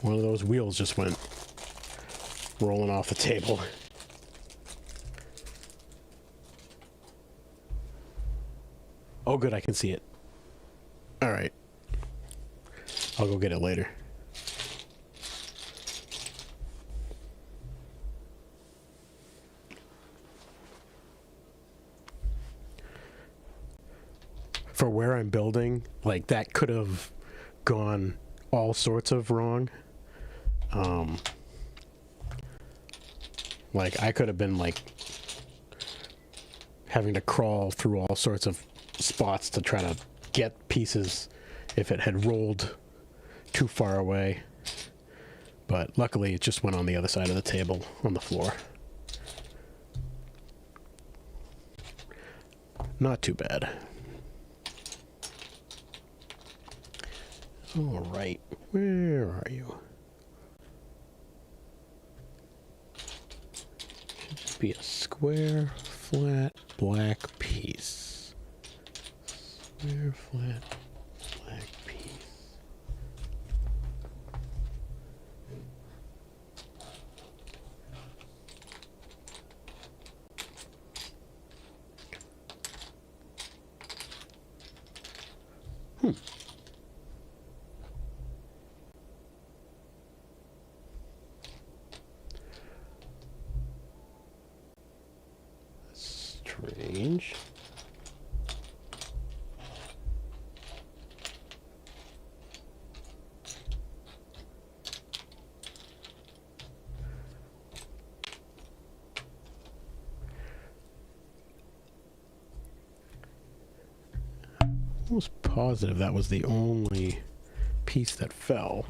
One of those wheels just went rolling off the table. Oh good, I can see it. All right. I'll go get it later. For where I'm building, like, that could have gone all sorts of wrong. Like, I could have been, like, having to crawl through all sorts of spots to try to get pieces if it had rolled too far away. But luckily it just went on the other side of the table on the floor. Not too bad. All right, where are you? Should just be a square, flat, black piece. Square, flat, black piece. Strange. Almost positive that was the only piece that fell.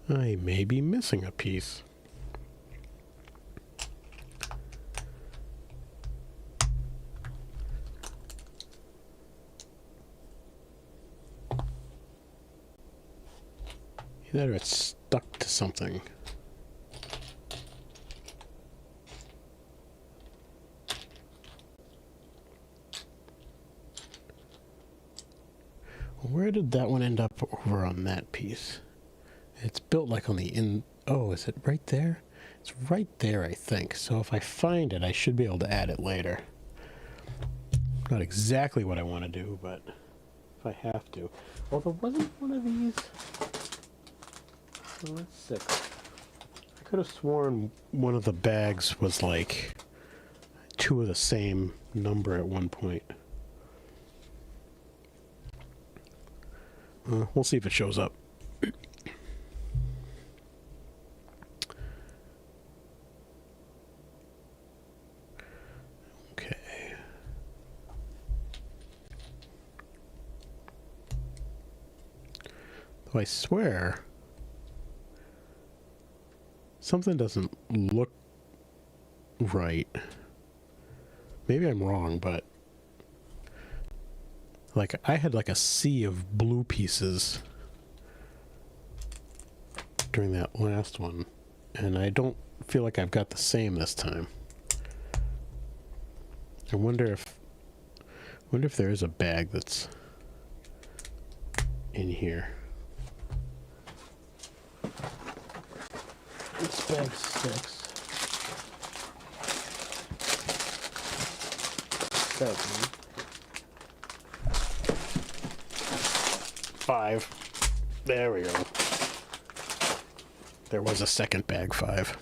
I may be missing a piece. Either it's stuck to something. Where did that one end up over on that piece? It's built like on the in... Oh, is it right there? It's right there, I think. So if I find it, I should be able to add it later. Not exactly what I want to do, but if I have to. Although, wasn't one of these... Oh, that's 6. I could have sworn one of the bags was like 2 of the same number at one point. We'll see if it shows up. Okay. Though I swear something doesn't look right. Maybe I'm wrong, but like I had like a sea of blue pieces during that last one, and I don't feel like I've got the same this time. I wonder if there is a bag that's in here. It's bag 6. 7. 5. There we go. There was a second bag 5.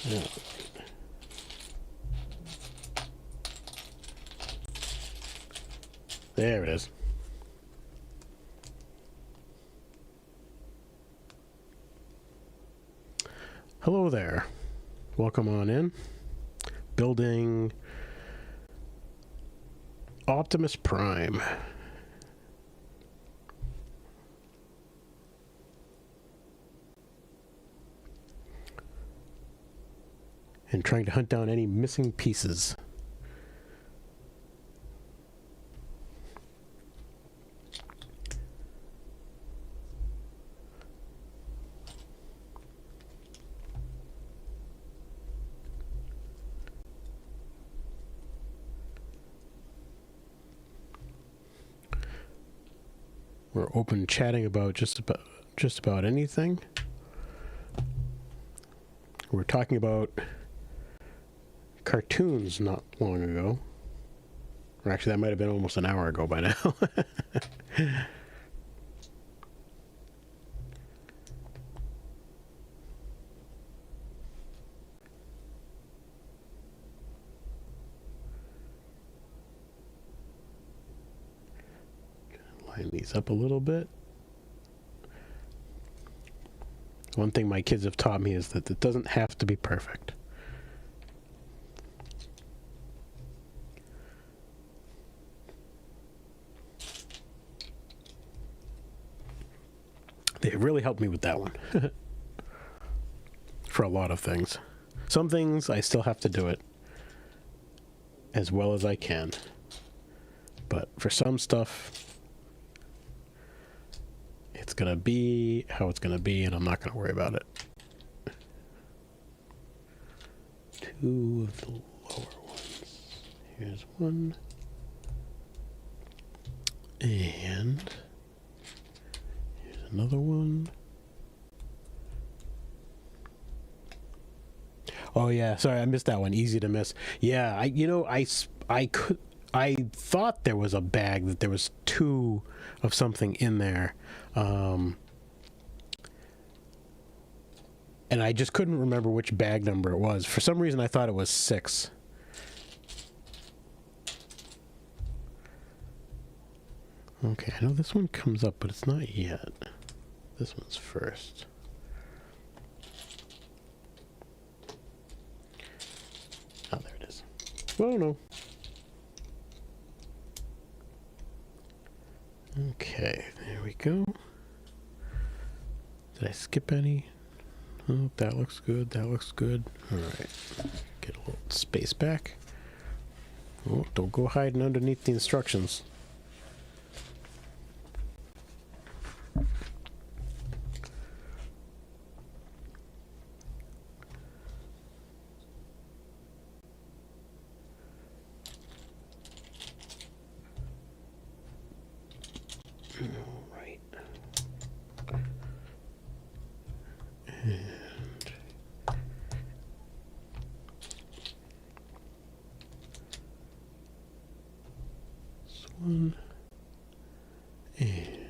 Yeah. There it is. Hello there. Welcome on in. Building Optimus Prime. And trying to hunt down any missing pieces. We're open chatting about just about anything. We're talking about cartoons not long ago. Or actually, that might have been almost an hour ago by now. Line these up a little bit. One thing my kids have taught me is that it doesn't have to be perfect. They really helped me with that one. For a lot of things. Some things I still have to do it as well as I can. But for some stuff, it's going to be how it's going to be, and I'm not going to worry about it. 2 of the lower ones. Here's 1. And here's another one. Oh yeah, sorry, I missed that one. Easy to miss. Yeah, I thought there was a bag, that there was 2 of something in there. And I just couldn't remember which bag number it was. For some reason, I thought it was 6. Okay, I know this one comes up, but it's not yet. This one's first. Oh no. Okay, there we go. Did I skip any? Oh, that looks good. That looks good. All right. Get a little space back. Oh, don't go hiding underneath the instructions. All right. And this one. And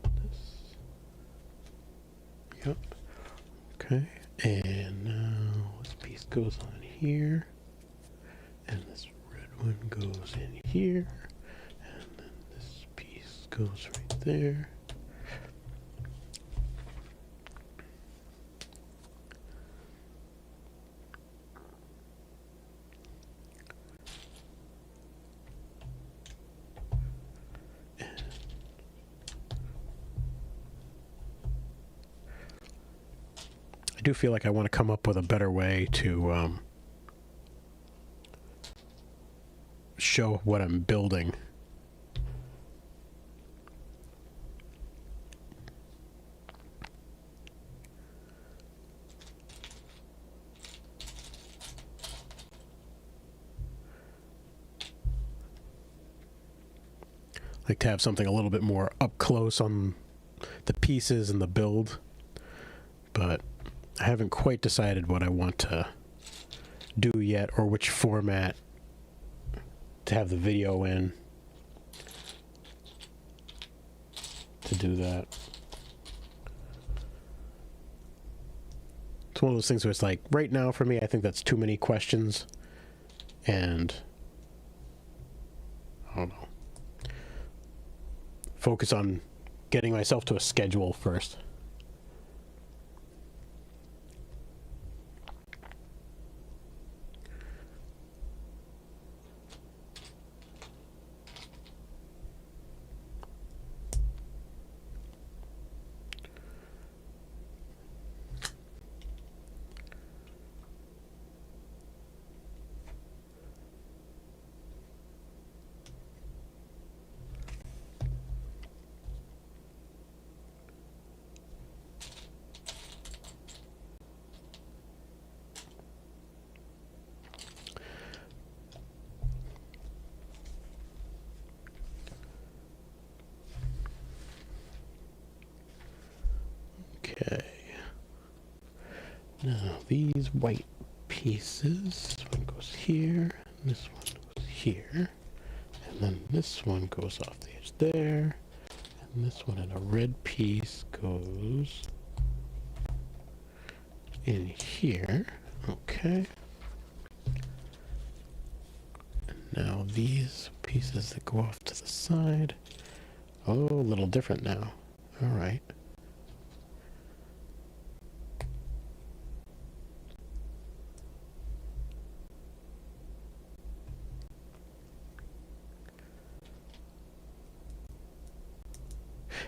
this. Yep. Okay. And now this piece goes on here. And this red one goes in here. And then this piece goes right there. I do feel like I want to come up with a better way to show what I'm building. Like to have something a little bit more up close on the pieces and the build, but I haven't quite decided what I want to do yet, or which format to have the video in to do that. It's one of those things where it's like, right now for me, I think that's too many questions, and I don't know. Focus on getting myself to a schedule first. Okay. Now these white pieces, this one goes here, and this one goes here, and then this one goes off the edge there, and this one in a red piece goes in here. Okay. And now these pieces that go off to the side. Oh, a little different now. All right.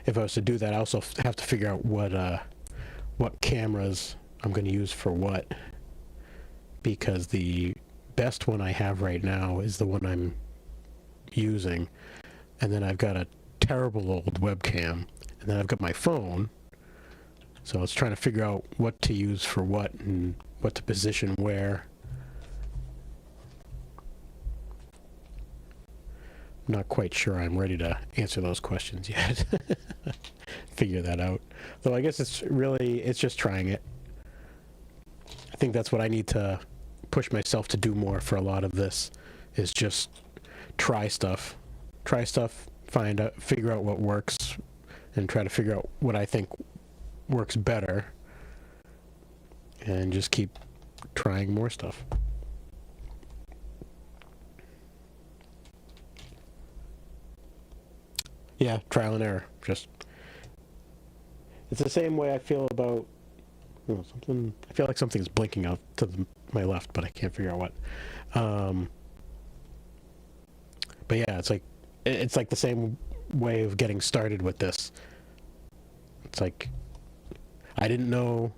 If I was to do that, I also have to figure out what cameras I'm going to use for what, because the best one I have right now is the one I'm using, and then I've got a terrible old webcam, and then I've got my phone, so it's trying to figure out what to use for what and what to position where. I'm not quite sure I'm ready to answer those questions yet. Figure that out. Though I guess it's just trying it. I think that's what I need to push myself to do more for a lot of this, is just try stuff, figure out what works, and try to figure out what I think works better, and just keep trying more stuff. Yeah, trial and error. Just, it's the same way I feel about Oh, something. I feel like something's blinking out to my left, but I can't figure out what. But yeah, it's like the same way of getting started with this. It's like I didn't know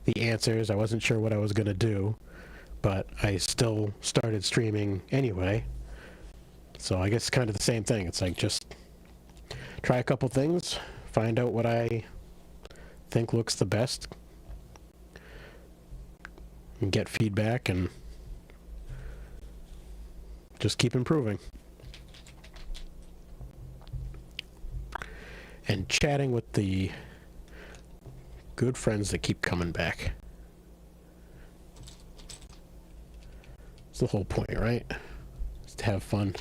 the answers. I wasn't sure what I was gonna do, but I still started streaming anyway. So I guess it's kind of the same thing. It's like just try a couple things, find out what I think looks the best, and get feedback, and just keep improving. And chatting with the good friends that keep coming back. It's the whole point, right? It's to have fun.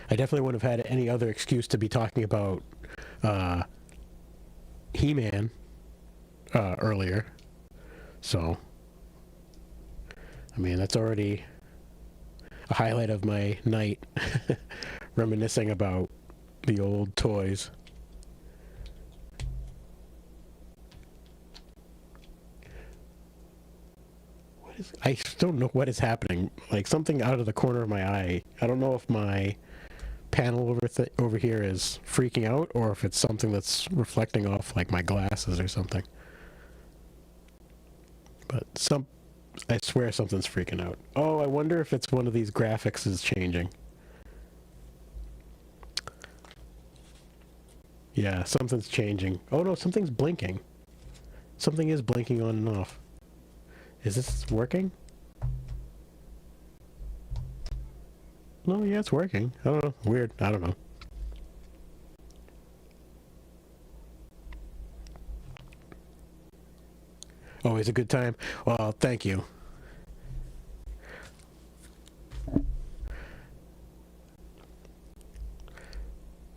I definitely wouldn't have had any other excuse to be talking about He-Man earlier. So, I mean, that's already a highlight of my night, reminiscing about the old toys. I don't know what is happening. Like something out of the corner of my eye. I don't know if my panel over here is freaking out or if it's something that's reflecting off like my glasses or something. But I swear something's freaking out. Oh, I wonder if it's one of these graphics is changing. Yeah, something's changing. Oh no, something's blinking. Something is blinking on and off. Is this working? No, yeah, it's working. I don't know. Weird. I don't know. Always a good time. Well, thank you.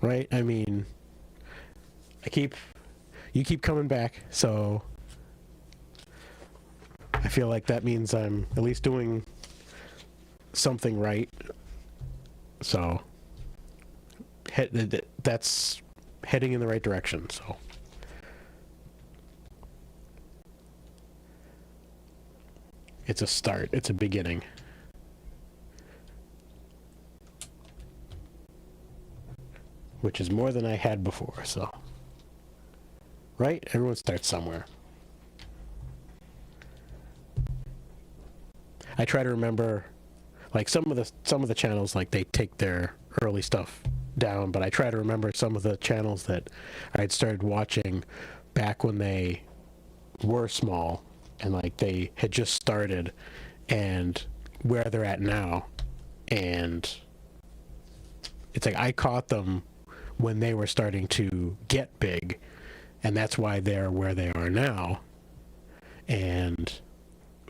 Right? I mean, you keep coming back, so I feel like that means I'm at least doing something right. So that's heading in the right direction. So it's a start. It's a beginning. Which is more than I had before. So right? Everyone starts somewhere. I try to remember, like some of the channels, like they take their early stuff down, but I try to remember some of the channels that I'd started watching back when they were small and like they had just started and where they're at now. And it's like I caught them when they were starting to get big, and that's why they're where they are now.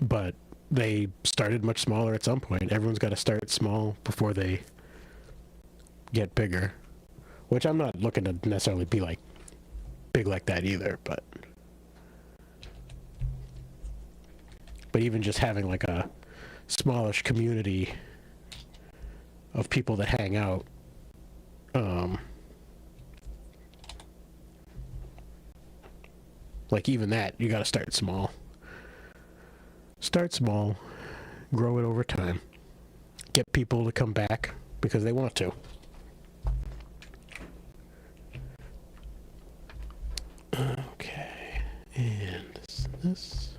But they started much smaller at some point. Everyone's got to start small before they get bigger, which I'm not looking to necessarily be like big like that either, but even just having like a smallish community of people that hang out, like even that, you got to start small. Start small, grow it over time. Get people to come back because they want to. Okay, and this.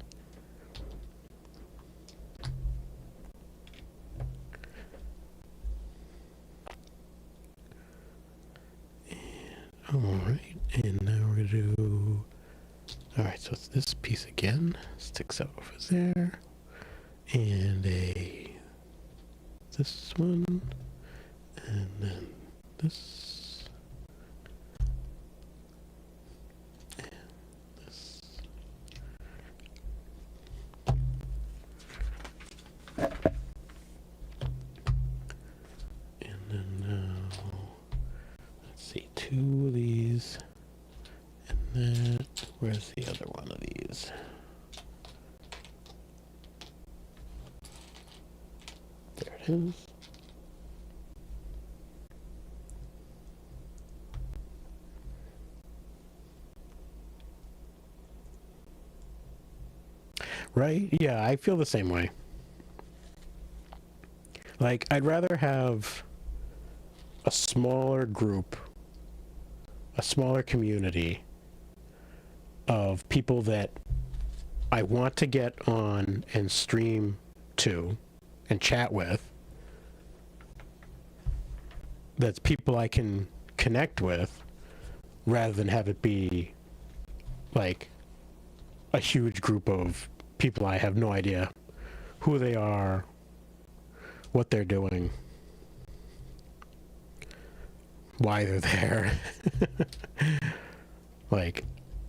Alright, and now we're going to do... Alright, so it's this piece again. Sticks out over there. And this one. And then this. And this. And then now, let's see, 2 of these. And then, where's the other one of these? is. Right? Yeah, I feel the same way. Like, I'd rather have a smaller group, a smaller community of people that I want to get on and stream to and chat with. That's people I can connect with, rather than have it be like a huge group of people I have no idea who they are, what they're doing, why they're there. Like,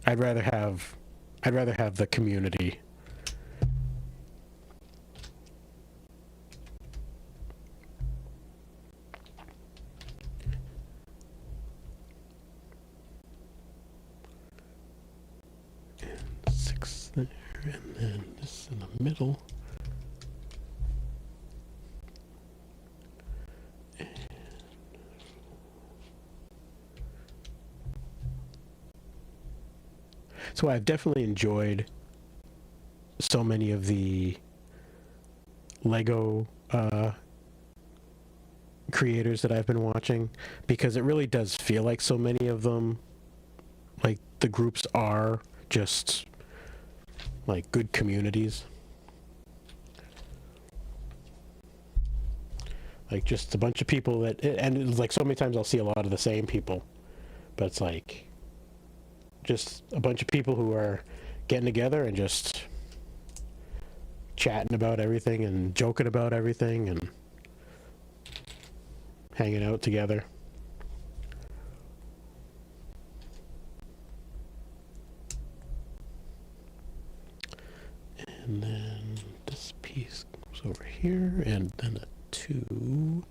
I'd rather have the community. And 6 there, and then this in the middle. So I've definitely enjoyed so many of the Lego creators that I've been watching, because it really does feel like so many of them, like the groups are just like good communities. Like just a bunch of people that, and it's like so many times I'll see a lot of the same people, but it's like just a bunch of people who are getting together and just chatting about everything and joking about everything and hanging out together. And then this piece goes over here, and then a 2,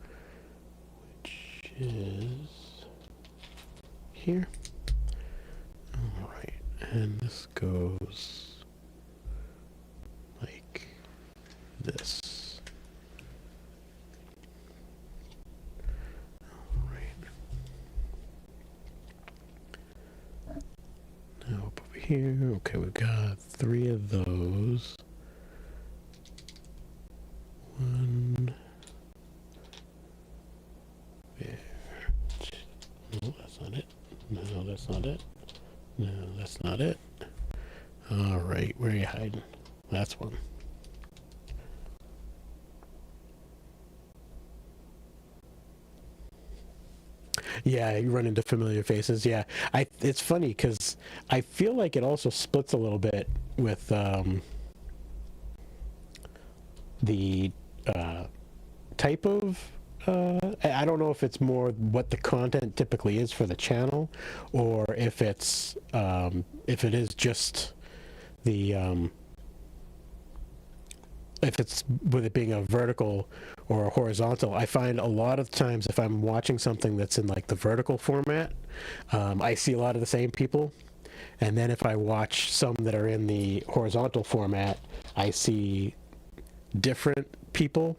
which is here. All right, and this goes like this. All right. Now up over here, okay, we've got 3 of those. 1 there. No, that's not it. No, that's not it. No, that's not it. All right, where are you hiding? That's one. Yeah, you run into familiar faces. Yeah, it's funny because I feel like it also splits a little bit with the type of. I don't know if it's more what the content typically is for the channel, or if it is just the if it's with it being a vertical or a horizontal. I find a lot of times if I'm watching something that's in like the vertical format, I see a lot of the same people, and then if I watch some that are in the horizontal format, I see different people.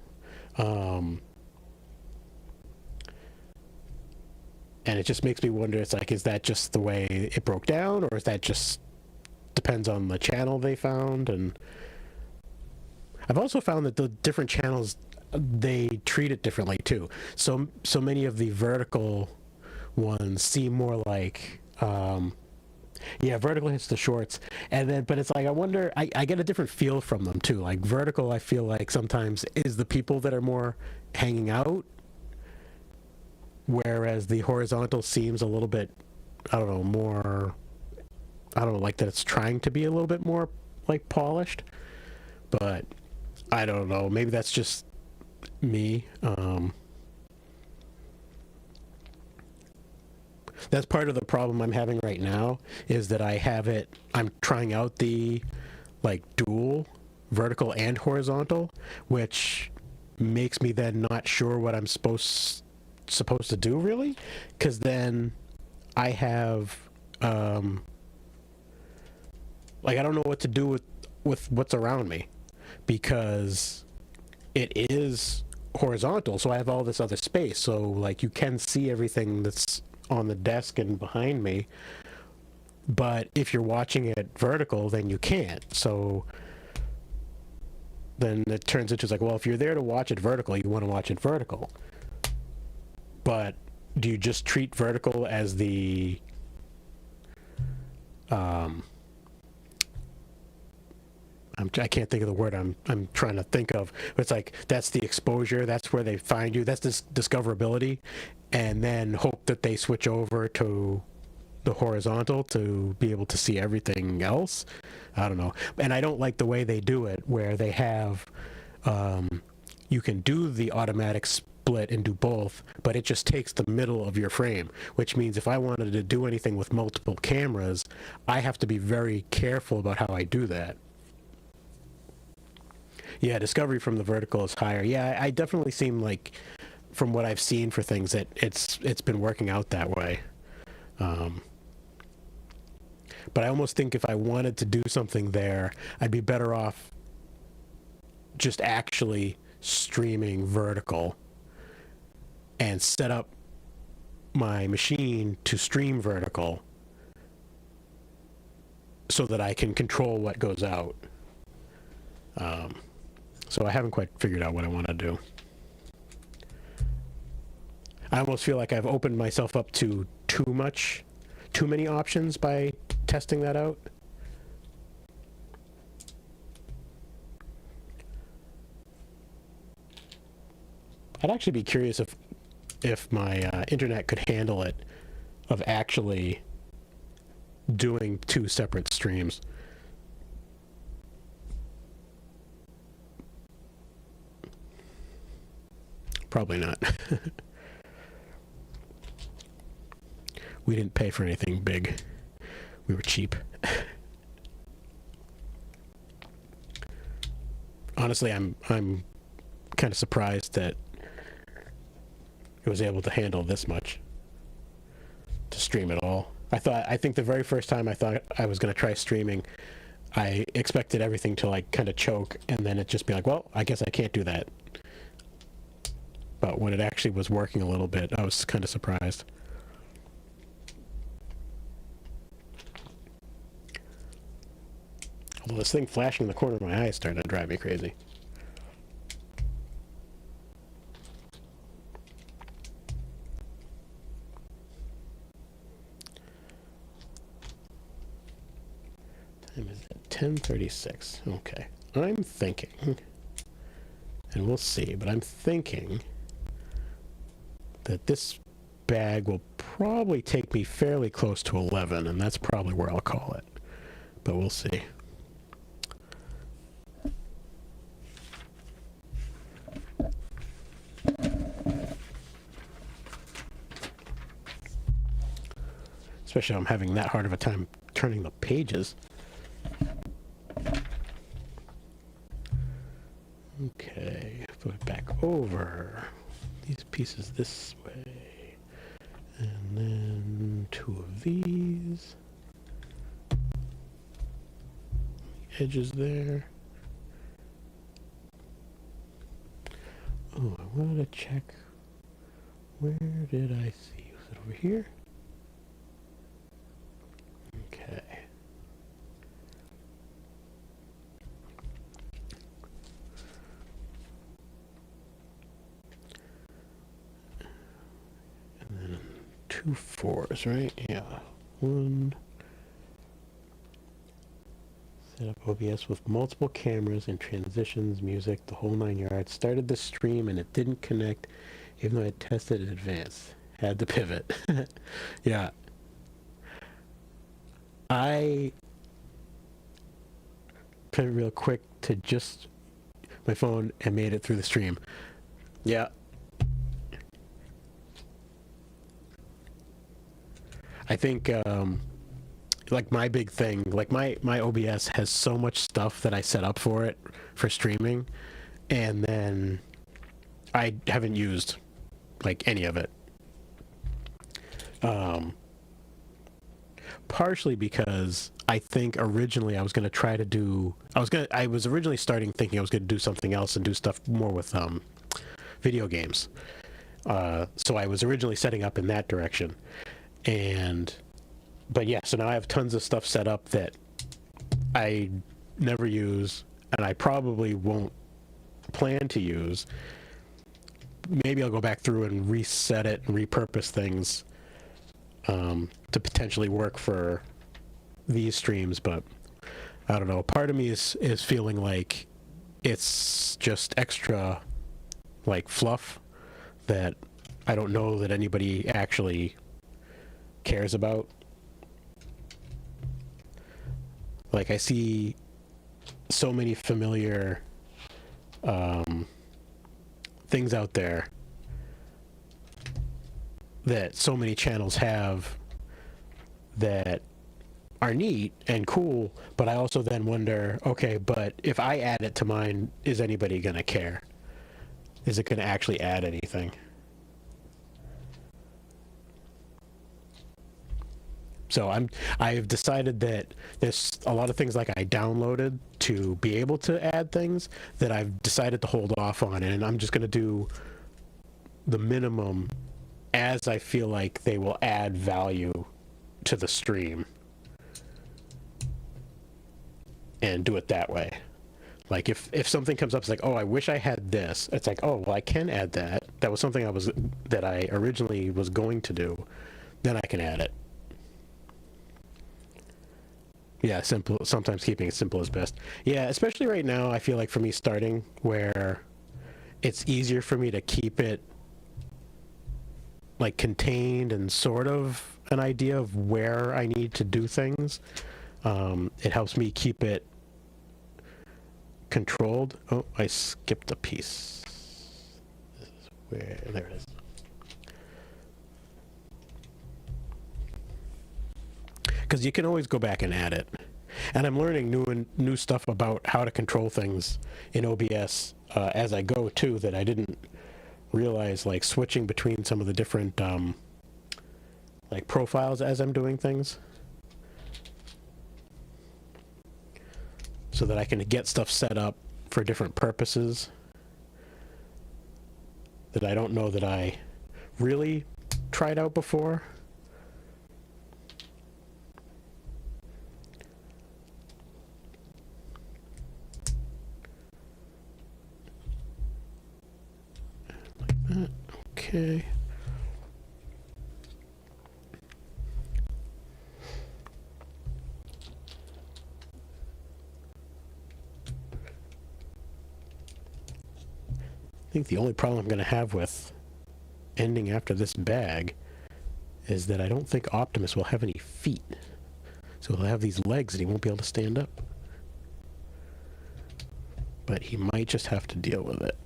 And it just makes me wonder, it's like, is that just the way it broke down, or is that just depends on the channel they found? And I've also found that the different channels, they treat it differently too. So many of the vertical ones seem more like, vertical hits the shorts, and then, but it's like, I wonder, I get a different feel from them too. Like vertical, I feel like sometimes is the people that are more hanging out, whereas the horizontal seems a little bit, I don't know, more, I don't know, like that it's trying to be a little bit more like polished, but I don't know, maybe that's just me. That's part of the problem I'm having right now, is that I'm trying out the like dual vertical and horizontal, which makes me then not sure what I'm supposed to do really, because then I have like I don't know what to do with what's around me, because it is horizontal, so I have all this other space. So like you can see everything that's on the desk and behind me. But if you're watching it vertical, then you can't. So then it turns into like, well, if you're there to watch it vertical, you want to watch it vertical. But do you just treat vertical as the I can't think of the word I'm trying to think of. But it's like that's the exposure. That's where they find you. That's this discoverability, and then hope that they switch over to the horizontal to be able to see everything else. I don't know, and I don't like the way they do it, where they have you can do the automatic split and do both, but it just takes the middle of your frame, which means if I wanted to do anything with multiple cameras, I have to be very careful about how I do that. Yeah, discovery from the vertical is higher. Yeah, I definitely seem like, from what I've seen for things, that it's been working out that way. But I almost think if I wanted to do something there, I'd be better off just actually streaming vertical and set up my machine to stream vertical so that I can control what goes out. So I haven't quite figured out what I want to do. I almost feel like I've opened myself up to too many options by testing that out. I'd actually be curious if my internet could handle it, of actually doing two separate streams. Probably not. We didn't pay for anything big. We were cheap. Honestly, I'm kind of surprised that it was able to handle this much to stream it all. I think the very first time I thought I was going to try streaming, I expected everything to like kind of choke, and then it just be like, well, I guess I can't do that. But when it actually was working a little bit, I was kind of surprised. Although this thing flashing in the corner of my eye is starting to drive me crazy. Time is at 10:36. Okay. I'm thinking, and we'll see, but I'm thinking that this bag will probably take me fairly close to 11, and that's probably where I'll call it. But we'll see. Especially I'm having that hard of a time turning the pages. Okay, put it back over. These pieces this way. And then two of these. Edges there. Oh, I wanted to check. Where did I see? Was it over here? Okay. And then 2 4s, right? Yeah. One. Set up OBS with multiple cameras and transitions, music, the whole 9 yards. Started the stream and it didn't connect, even though I tested in advance. Had to pivot. Yeah. I pivoted real quick to just my phone and made it through the stream. Yeah. I think like my big thing, like my OBS has so much stuff that I set up for it for streaming, and then I haven't used like any of it. Partially because I think originally I was going to try to do, I was originally starting thinking I was going to do something else and do stuff more with video games. So I was originally setting up in that direction. But yeah, so now I have tons of stuff set up that I never use, and I probably won't plan to use. Maybe I'll go back through and reset it and repurpose things to potentially work for these streams, but I don't know. Part of me is feeling like it's just extra like fluff that I don't know that anybody actually cares about. Like, I see so many familiar things out there that so many channels have that are neat and cool, but I also then wonder, okay, but if I add it to mine, is anybody going to care? Is it going to actually add anything? So I've decided that there's a lot of things like I downloaded to be able to add things that I've decided to hold off on, and I'm just going to do the minimum as I feel like they will add value to the stream, and do it that way. Like if something comes up, it's like, oh, I wish I had this. It's like, oh, well, I can add that. That was something that I originally was going to do. Then I can add it. Yeah, simple. Sometimes keeping it simple is best. Yeah, especially right now, I feel like for me starting, where it's easier for me to keep it like contained and sort of an idea of where I need to do things. It helps me keep it controlled. Oh, I skipped a piece. This is where, there it is. Because you can always go back and add it. And I'm learning new stuff about how to control things in OBS as I go too, that I didn't realize, like switching between some of the different like profiles as I'm doing things, so that I can get stuff set up for different purposes that I don't know that I really tried out before. Like that. Okay. I think the only problem I'm going to have with ending after this bag is that I don't think Optimus will have any feet. So he'll have these legs and he won't be able to stand up. But he might just have to deal with it.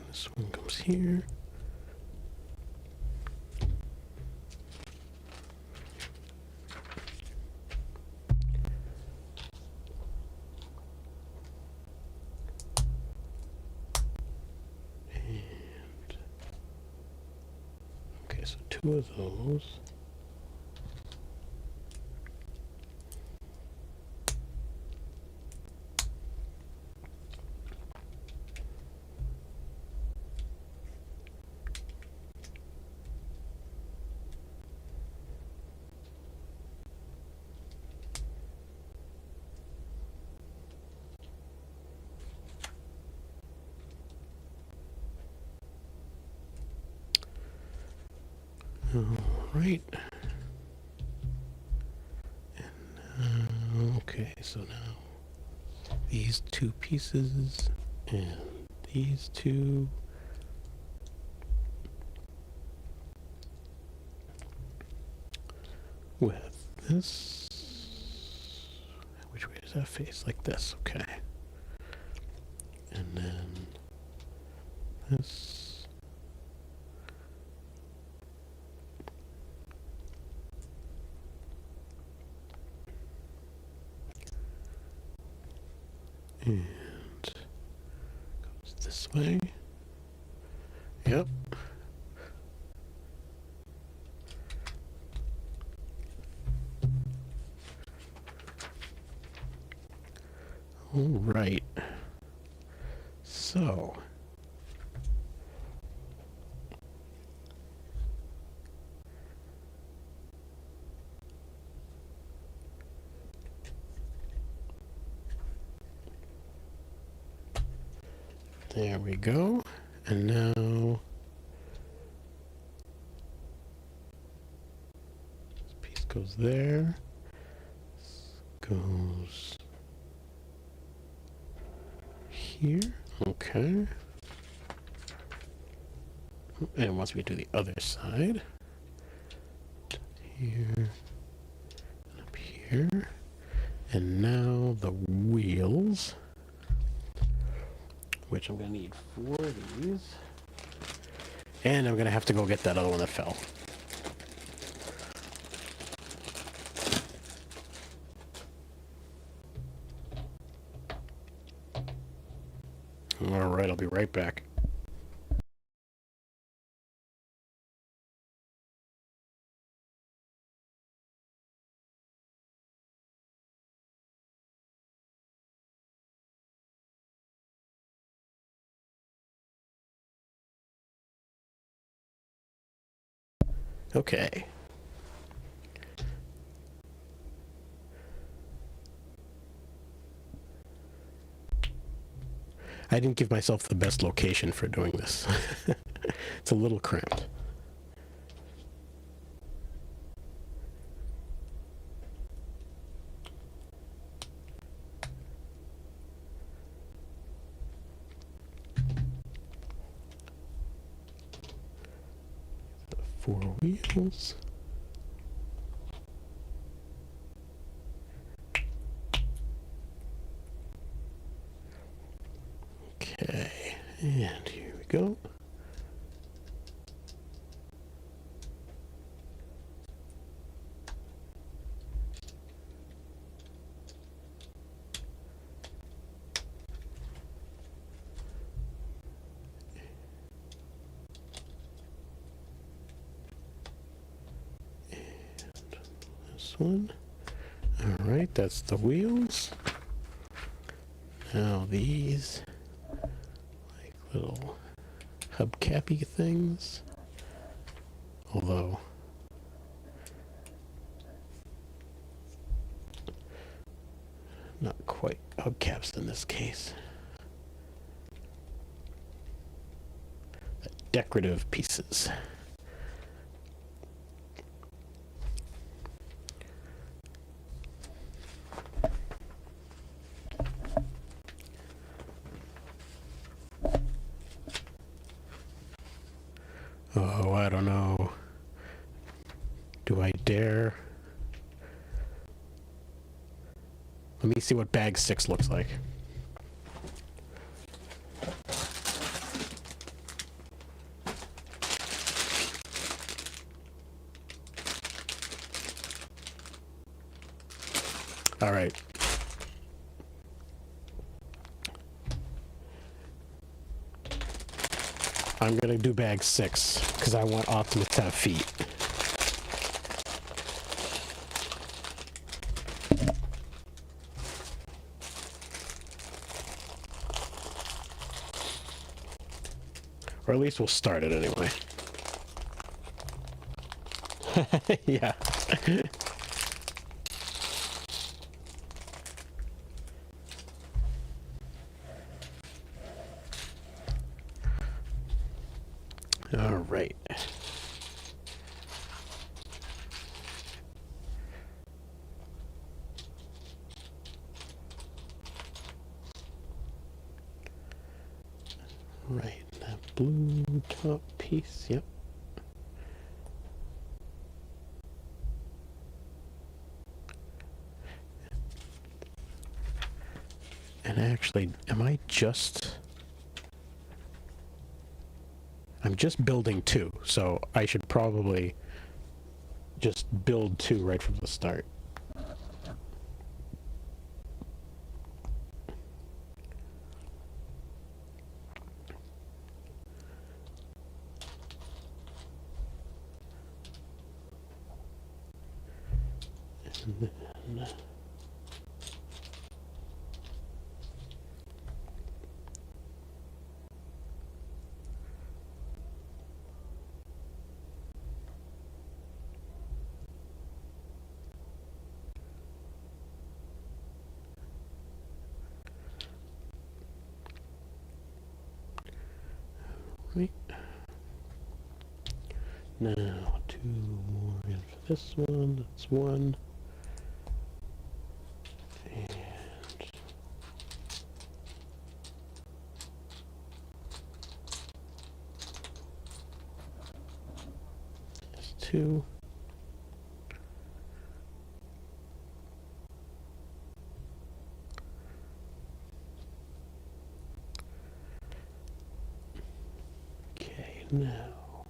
This one comes here. And okay, so two of those. All right. And, okay, so now these two pieces and these two. With this. Which way does that face? Like this, okay. And then this. And goes this way. Yep. All right. So. There we go. And now this piece goes there. This goes here. Okay. And it wants me to do the other side. Here. And up here. And now the wheels, which I'm going to need 4 of these. And I'm going to have to go get that other one that fell. All right, I'll be right back. Okay. I didn't give myself the best location for doing this. It's a little cramped. The 4 wheels. Okay, and here we go. One. All right, that's the wheels. Now these like little hubcappy things, although not quite hubcaps in this case. The decorative pieces. Oh, I don't know. Do I dare? Let me see what bag 6 looks like. All right. I'm gonna do bag 6 because I want Optimus to have feet. Or at least we'll start it anyway. Yeah. All right. Right, that blue top piece, yep. And actually, I'm just building 2, so I should probably just build 2 right from the start. And then right. Now 2 more in for this one. That's 1. And that's 2. Okay, now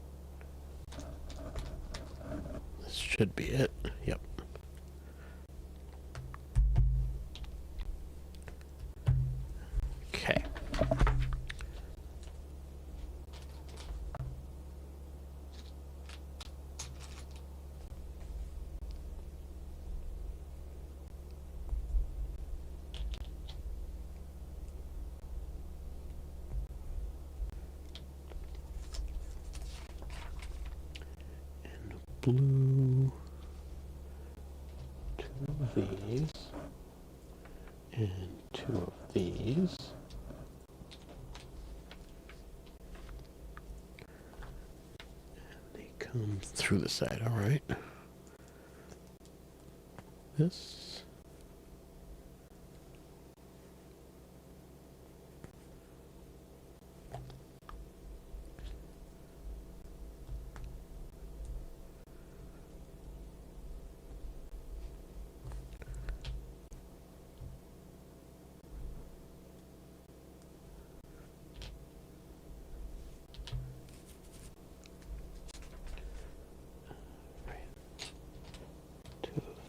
this should be it. Yep. Okay. Blue, 2 of these, and 2 of these. And they come through the side, all right. This.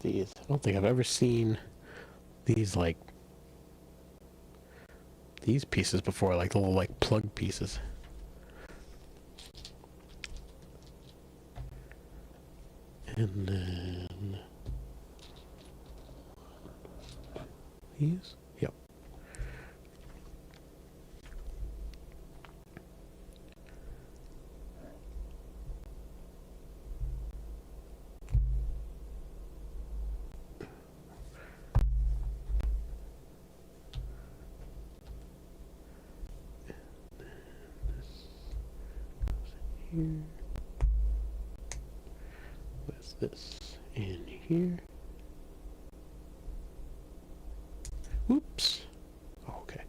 These. I don't think I've ever seen these like these pieces before, like the little like plug pieces. And then these. Yep. Here. What's this in here? Oops. Oh, okay.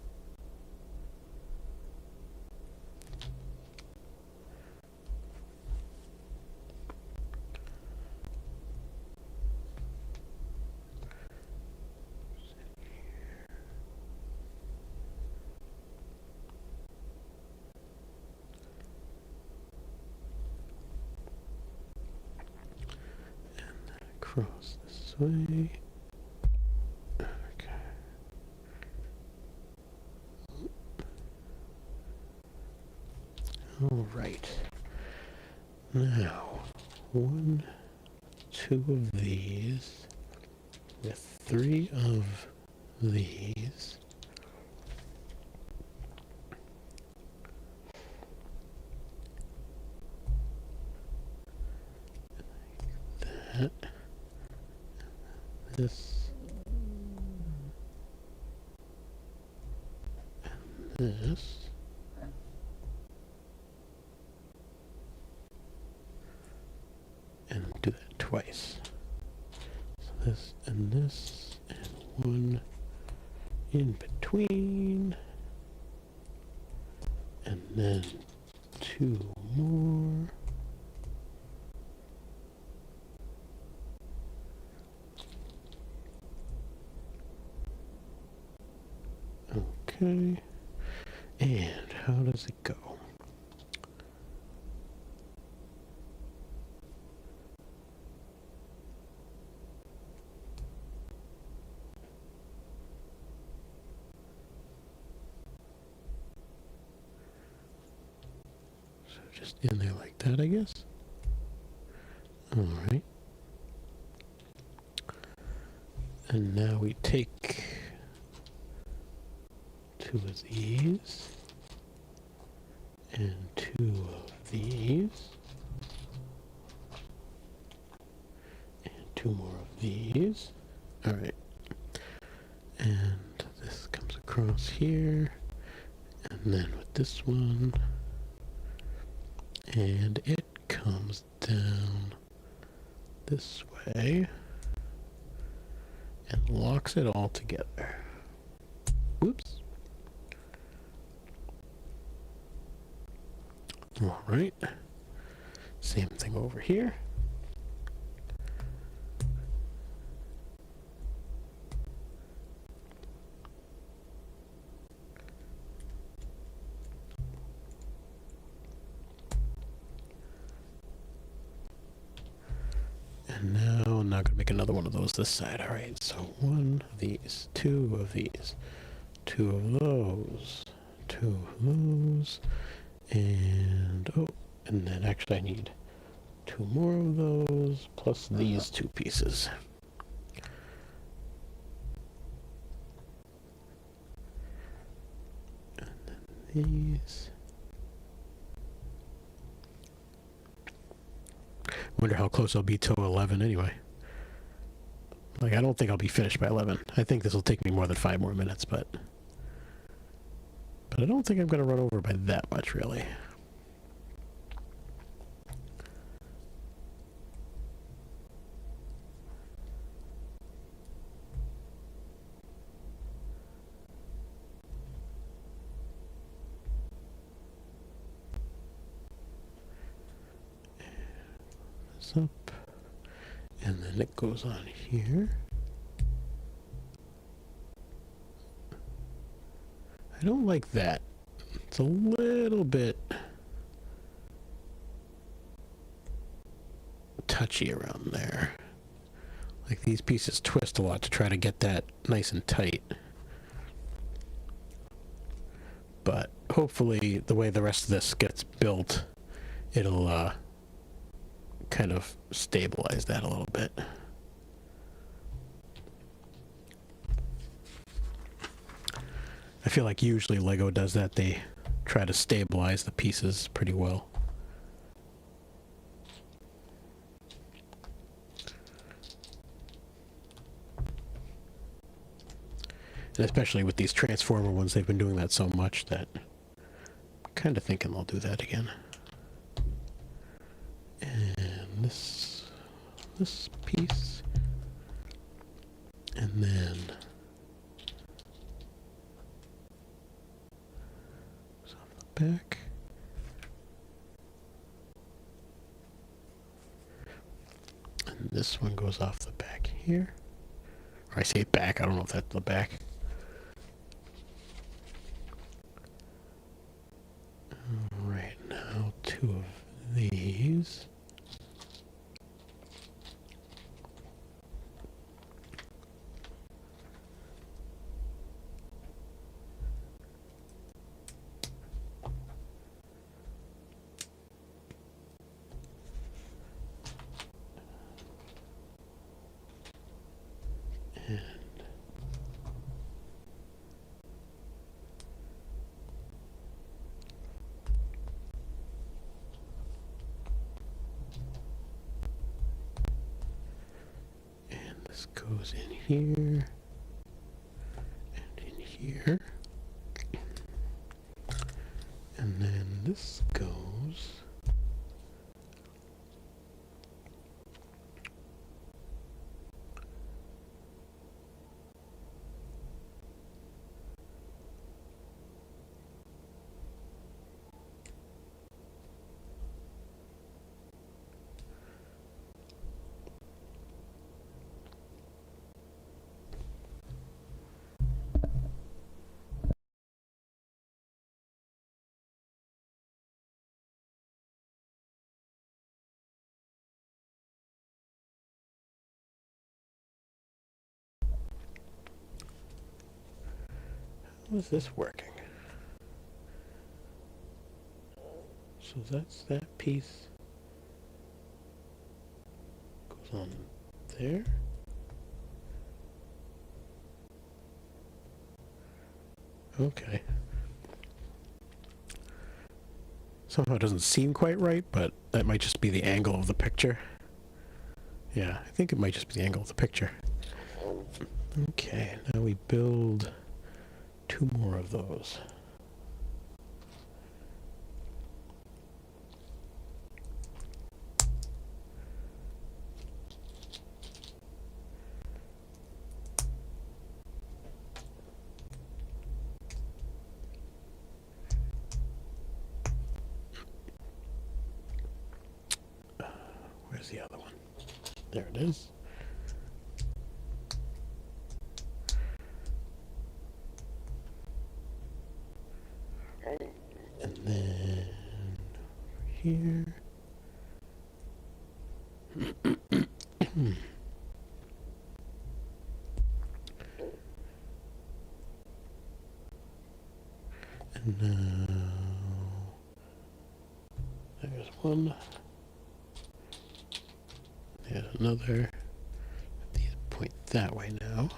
Cross this way. Okay. All right. Now, 1, 2 of these with 3 of these. Like that. This. And this. And do that twice. So this and this, and 1 in between, and then 2 more. Okay, and how does it go? So just in there like that, I guess. All right. And now we take 2 of these and 2 of these and 2 more of these. All right. And this comes across here, and then with this one, and it comes down this way and locks it all together. Whoops. All right. Same thing over here. And now I'm not going to make another one of those this side. All right, so 1 of these, 2 of these, 2 of those, 2 of those, and oh, and then actually I need 2 more of those, plus these 2 pieces. And then these. Wonder how close I'll be to 11 anyway. Like, I don't think I'll be finished by 11. I think this will take me more than 5 more minutes, but I don't think I'm going to run over by that much, really. Up, and then it goes on here. I don't like that. It's a little bit touchy around there. Like, these pieces twist a lot to try to get that nice and tight. But hopefully the way the rest of this gets built, it'll kind of stabilize that a little bit. I feel like usually Lego does that. They try to stabilize the pieces pretty well. And especially with these Transformer ones, they've been doing that so much that I'm kind of thinking they'll do that again. And this piece, and then it's off the back, and this one goes off the back here. Or I say back, I don't know if that's the back. Right now, 2 of these. This goes in here and in here, and then this goes how is this working? So that's that piece goes on there. Okay. Somehow it doesn't seem quite right, but that might just be the angle of the picture. Yeah, I think it might just be the angle of the picture. Okay, now we build 2 more of those. Where's the other one? There it is. And then here. And now there's one. There's another. These point that way now.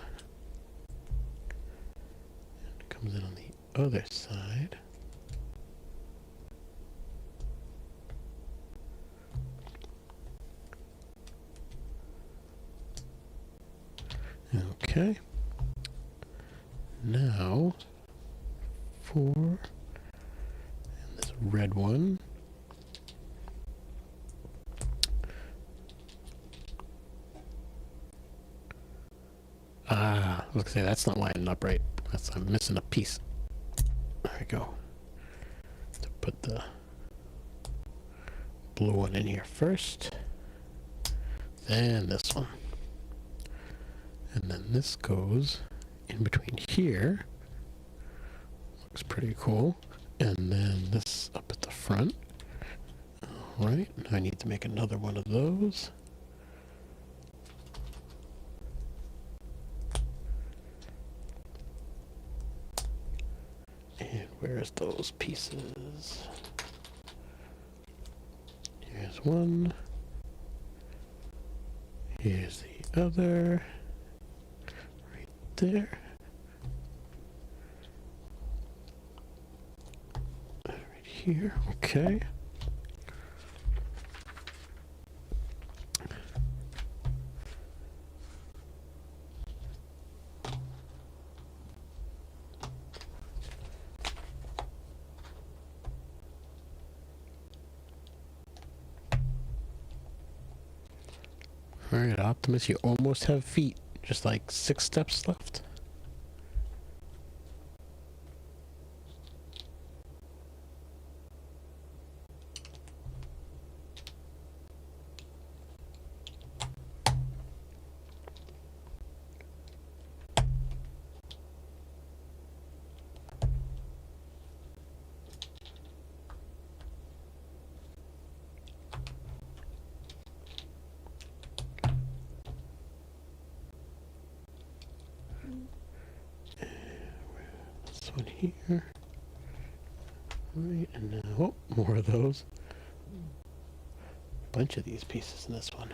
And it comes in on the other side. Okay. Now for this red one. Looks like that's not lining up right. I'm missing a piece. There we go. To put the blue one in here first. Then this one. And then this goes in between here. Looks pretty cool. And then this up at the front. Alright, now I need to make another one of those. And where's those pieces? Here's one. Here's the other. Right there. Right here. Okay. Alright, Optimus, you almost have feet. Just like 6 steps left. One here. Right, and now, oh, more of those. Bunch of these pieces in this one.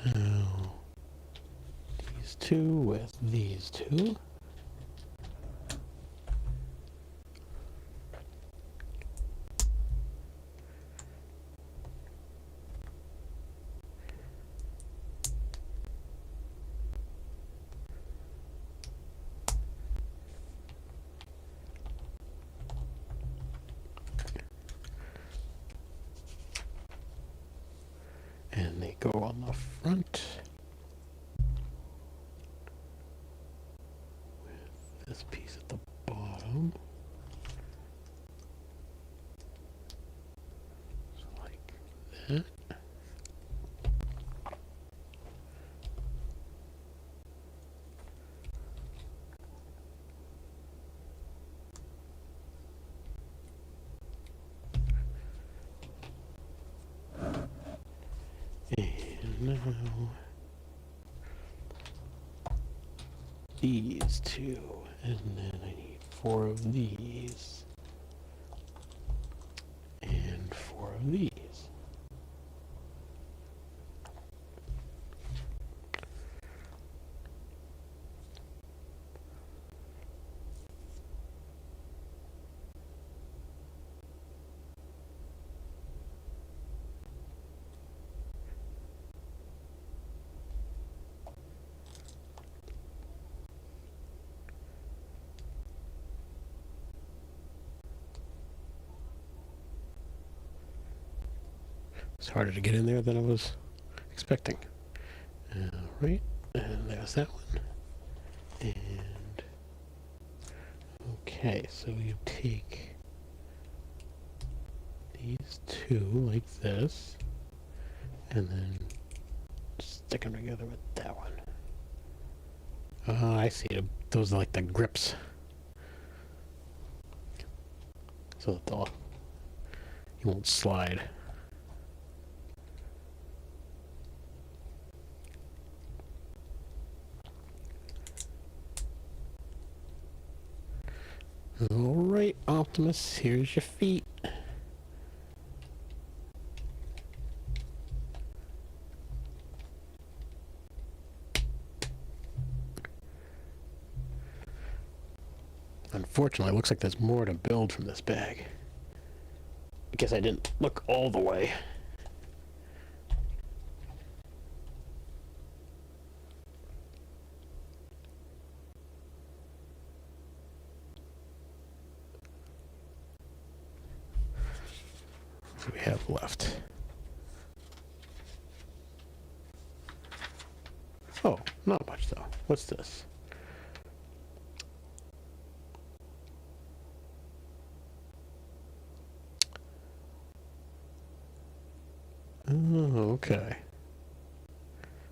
Now, these 2 with these 2. And they go on the front. these two, and then I need 4 of these, and 4 of these. It's harder to get in there than I was expecting. Right, and there's that one. And okay, so you take these two like this, and then stick them together with that one. Oh, I see. Those are like the grips, so that you won't slide. Alright, Optimus, here's your feet. Unfortunately, it looks like there's more to build from this bag. I guess I didn't look all the way. What do we have left? Oh, not much though. What's this? Oh, okay.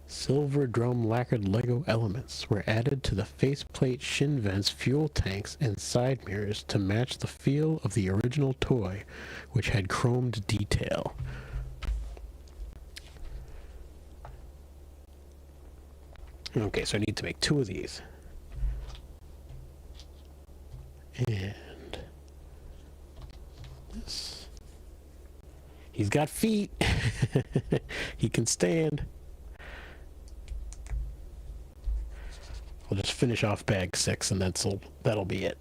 Silver drum lacquered Lego elements were added to the faceplate, shin vents, fuel tanks, and side mirrors to match the feel of the original toy, which had chromed detail. Okay, so I need to make 2 of these. And this. He's got feet. He can stand. I'll just finish off bag 6 and that'll be it.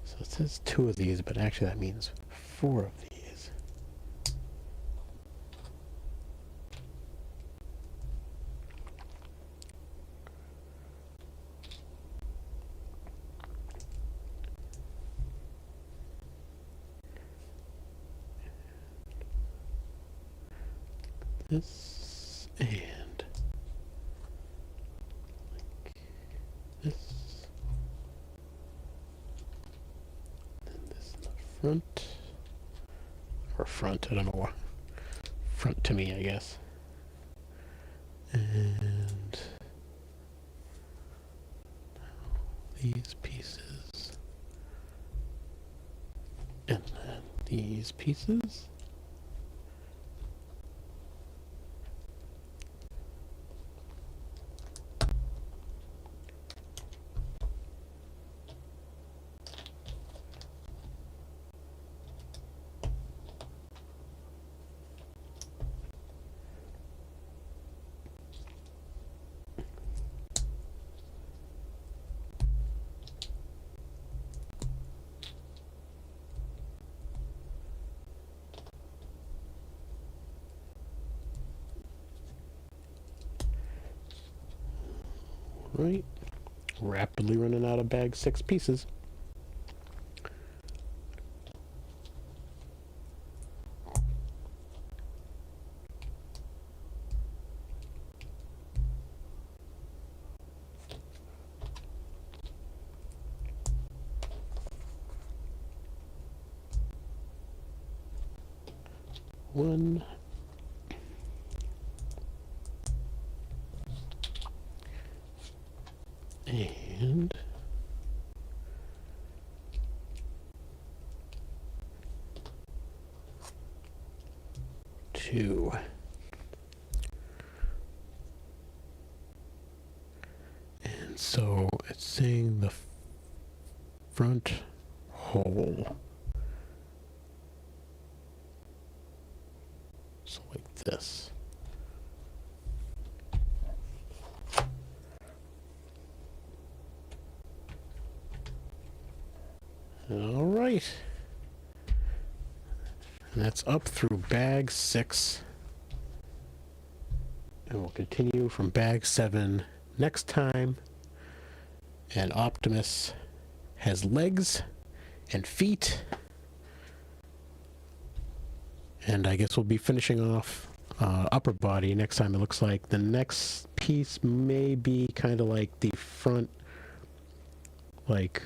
So it says 2 of these, but actually that means 4 of these. This and like this, and this in the front, or front, I don't know what, front to me, I guess, and these pieces, and then these pieces. Right, rapidly running out of bag 6 pieces. One. And 2. And so it's saying the front hole. So like this. All right. And that's up through bag 6. And we'll continue from bag 7 next time. And Optimus has legs and feet. And I guess we'll be finishing off upper body next time. It looks like the next piece may be kind of like the front, like,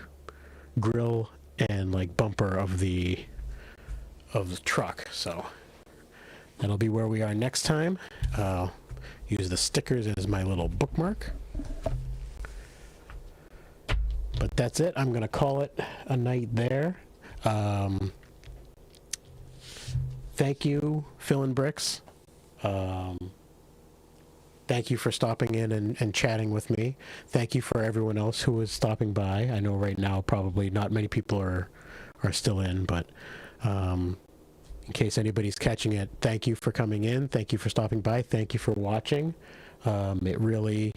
grill and like bumper of the truck. So that'll be where we are next time. Use the stickers as my little bookmark. But that's it. I'm going to call it a night there. Thank you, Phil and Bricks. Thank you for stopping in and chatting with me. Thank you for everyone else who is stopping by. I know right now probably not many people are still in, but in case anybody's catching it, thank you for coming in. Thank you for stopping by. Thank you for watching. It really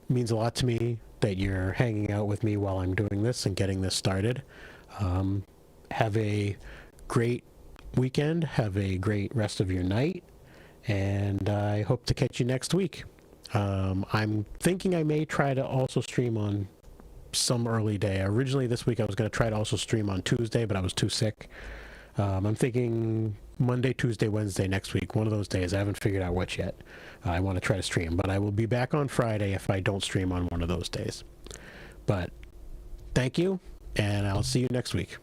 means a lot to me that you're hanging out with me while I'm doing this and getting this started. Have a great weekend. Have a great rest of your night. And I hope to catch you next week. I'm thinking I may try to also stream on some early day. Originally this week I was going to try to also stream on Tuesday, but I was too sick. I'm thinking Monday, Tuesday, Wednesday next week. One of those days. I haven't figured out which yet. I want to try to stream, but I will be back on Friday if I don't stream on one of those days. But thank you, and I'll see you next week.